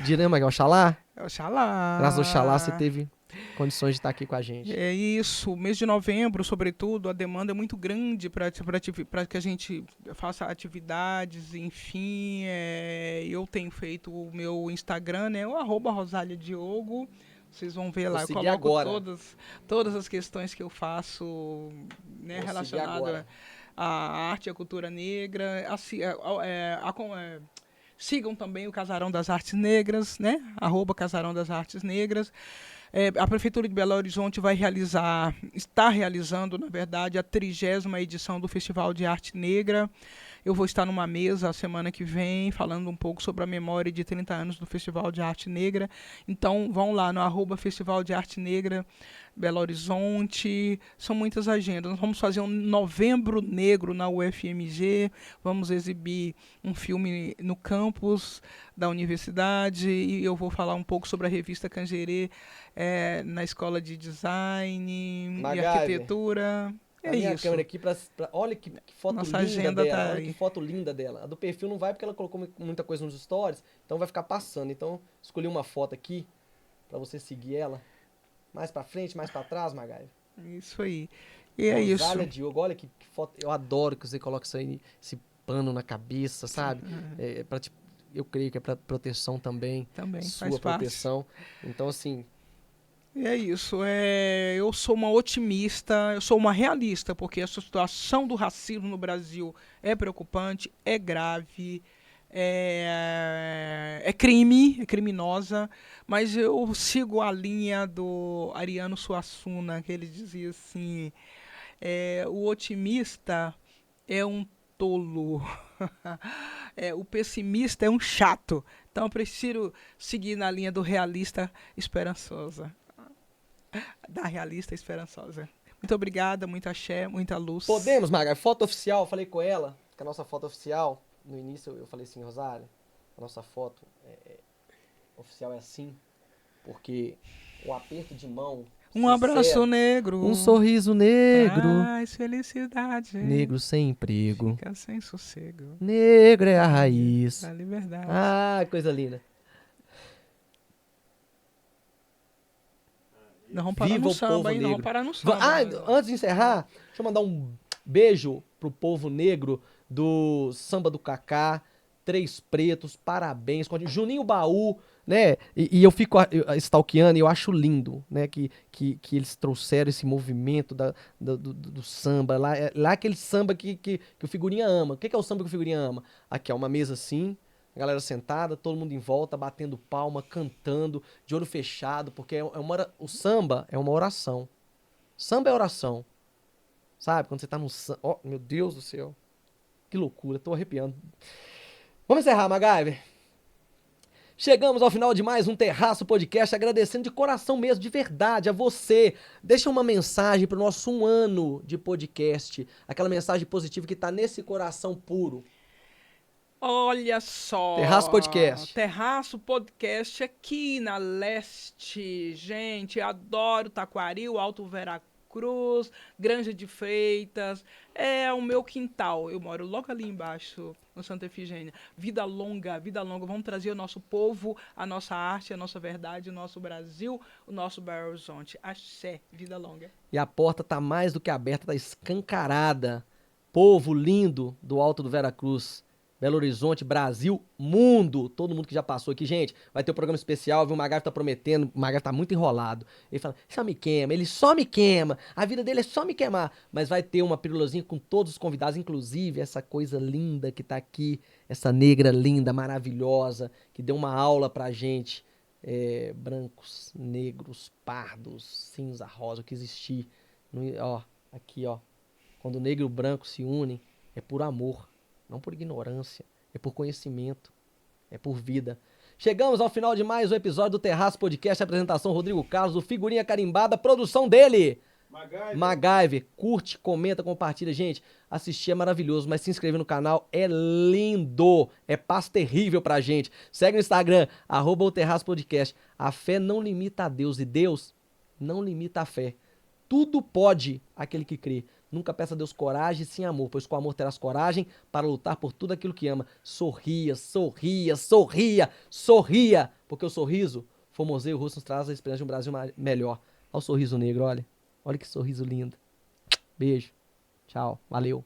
diremos, Oxalá? Oxalá. Graças ao Oxalá você teve condições de estar aqui com a gente. É isso. Mês de novembro, sobretudo, a demanda é muito grande para que a gente faça atividades, enfim. Eu tenho feito o meu Instagram, né? O @RosaliaDiogo. Vocês vão ver lá. Eu coloco todas as questões que eu faço, né, relacionadas à arte e à cultura negra. Sigam também o Casarão das Artes Negras, né? @Casarão das Artes Negras. A Prefeitura de Belo Horizonte está realizando, na verdade, a 30ª edição do Festival de Arte Negra. Eu vou estar numa mesa a semana que vem, falando um pouco sobre a memória de 30 anos do Festival de Arte Negra. Então, vão lá no @Festival de Arte Negra Belo Horizonte. São muitas agendas. Nós vamos fazer um Novembro Negro na UFMG. Vamos exibir um filme no campus da universidade. E eu vou falar um pouco sobre a revista Cangerê na Escola de Design e Arquitetura. A minha câmera aqui, olha que foto Nossa linda agenda dela. tá Olha aí. que foto linda dela. A do perfil não vai porque ela colocou muita coisa nos stories, então vai ficar passando. Então, escolhi uma foto aqui pra você seguir ela. Mais pra frente, mais pra trás, Magai. Isso aí. E é isso. Rosália Diogo, olha que foto. Eu adoro que você coloca esse pano na cabeça, sabe? Eu creio que é pra proteção também. Também, sua faz parte. proteção. Então, assim... E é isso. Eu sou uma otimista, eu sou uma realista, porque essa situação do racismo no Brasil é preocupante, é grave, é crime, é criminosa, mas eu sigo a linha do Ariano Suassuna, que ele dizia assim, o otimista é um tolo, o pessimista é um chato, então eu prefiro seguir na linha do realista esperançosa. Da realista esperançosa. Muito obrigada, muito axé, muita luz. Podemos, Maga. Foto oficial, falei com ela, que a nossa foto oficial, no início eu falei assim, Rosália, a nossa foto oficial é assim, porque o aperto de mão... Um abraço negro. Um sorriso negro. Traz felicidade. Negro sem emprego. Fica sem sossego. Negro é a raiz. Da liberdade. Ah, coisa linda. Nós vamos parar no samba, hein? Nós vamos parar no samba. Antes de encerrar, deixa eu mandar um beijo pro povo negro do Samba do Cacá, Três Pretos, parabéns. Juninho Baú, né? E eu fico stalkeando e eu acho lindo, né? Que eles trouxeram esse movimento do samba. Lá aquele samba que o Figurinha ama. O que é o samba que o Figurinha ama? Aqui é uma mesa assim, a galera sentada, todo mundo em volta, batendo palma, cantando, de olho fechado, porque o samba é uma oração. Samba é oração. Sabe? Quando você tá no samba... Oh, meu Deus do céu. Que loucura, tô arrepiando. Vamos encerrar, MacGyver. Chegamos ao final de mais um Terraço Podcast, agradecendo de coração mesmo, de verdade, a você. Deixa uma mensagem pro nosso 1 ano de podcast, aquela mensagem positiva que tá nesse coração puro. Olha só. Terraço Podcast. Terraço Podcast aqui na Leste. Gente, adoro Taquari, o Alto Veracruz, Granja de Freitas. É o meu quintal. Eu moro logo ali embaixo, no Santa Efigênia. Vida longa, vida longa. Vamos trazer o nosso povo, a nossa arte, a nossa verdade, o nosso Brasil, o nosso Belo Horizonte. Axé, vida longa. E a porta tá mais do que aberta, tá escancarada. Povo lindo do Alto do Veracruz. Belo Horizonte, Brasil, mundo, todo mundo que já passou aqui, gente, vai ter um programa especial, viu, o Magaf tá prometendo, o Magaf tá muito enrolado, ele fala, só me queima, ele só me queima, a vida dele é só me queimar, mas vai ter uma pílulazinha com todos os convidados, inclusive essa coisa linda que tá aqui, essa negra linda, maravilhosa, que deu uma aula pra gente, brancos, negros, pardos, cinza, rosa, o que existir, ó, aqui, ó, quando o negro e o branco se unem, é por amor. Não por ignorância, é por conhecimento, é por vida. Chegamos ao final de mais um episódio do Terraço Podcast, apresentação Rodrigo Carlos, o Figurinha Carimbada, produção dele, MacGyver. Curte, comenta, compartilha. Gente, assistir é maravilhoso, mas se inscrever no canal é lindo, é paz terrível pra gente. Segue no Instagram, @o Terraço Podcast. A fé não limita a Deus e Deus não limita a fé. Tudo pode aquele que crê. Nunca peça a Deus coragem sem amor, pois com amor terás coragem para lutar por tudo aquilo que ama. Sorria, sorria, sorria, sorria, porque o sorriso, formoseia o rosto, nos traz a esperança de um Brasil melhor. Olha o sorriso negro, olha. Olha que sorriso lindo. Beijo. Tchau. Valeu.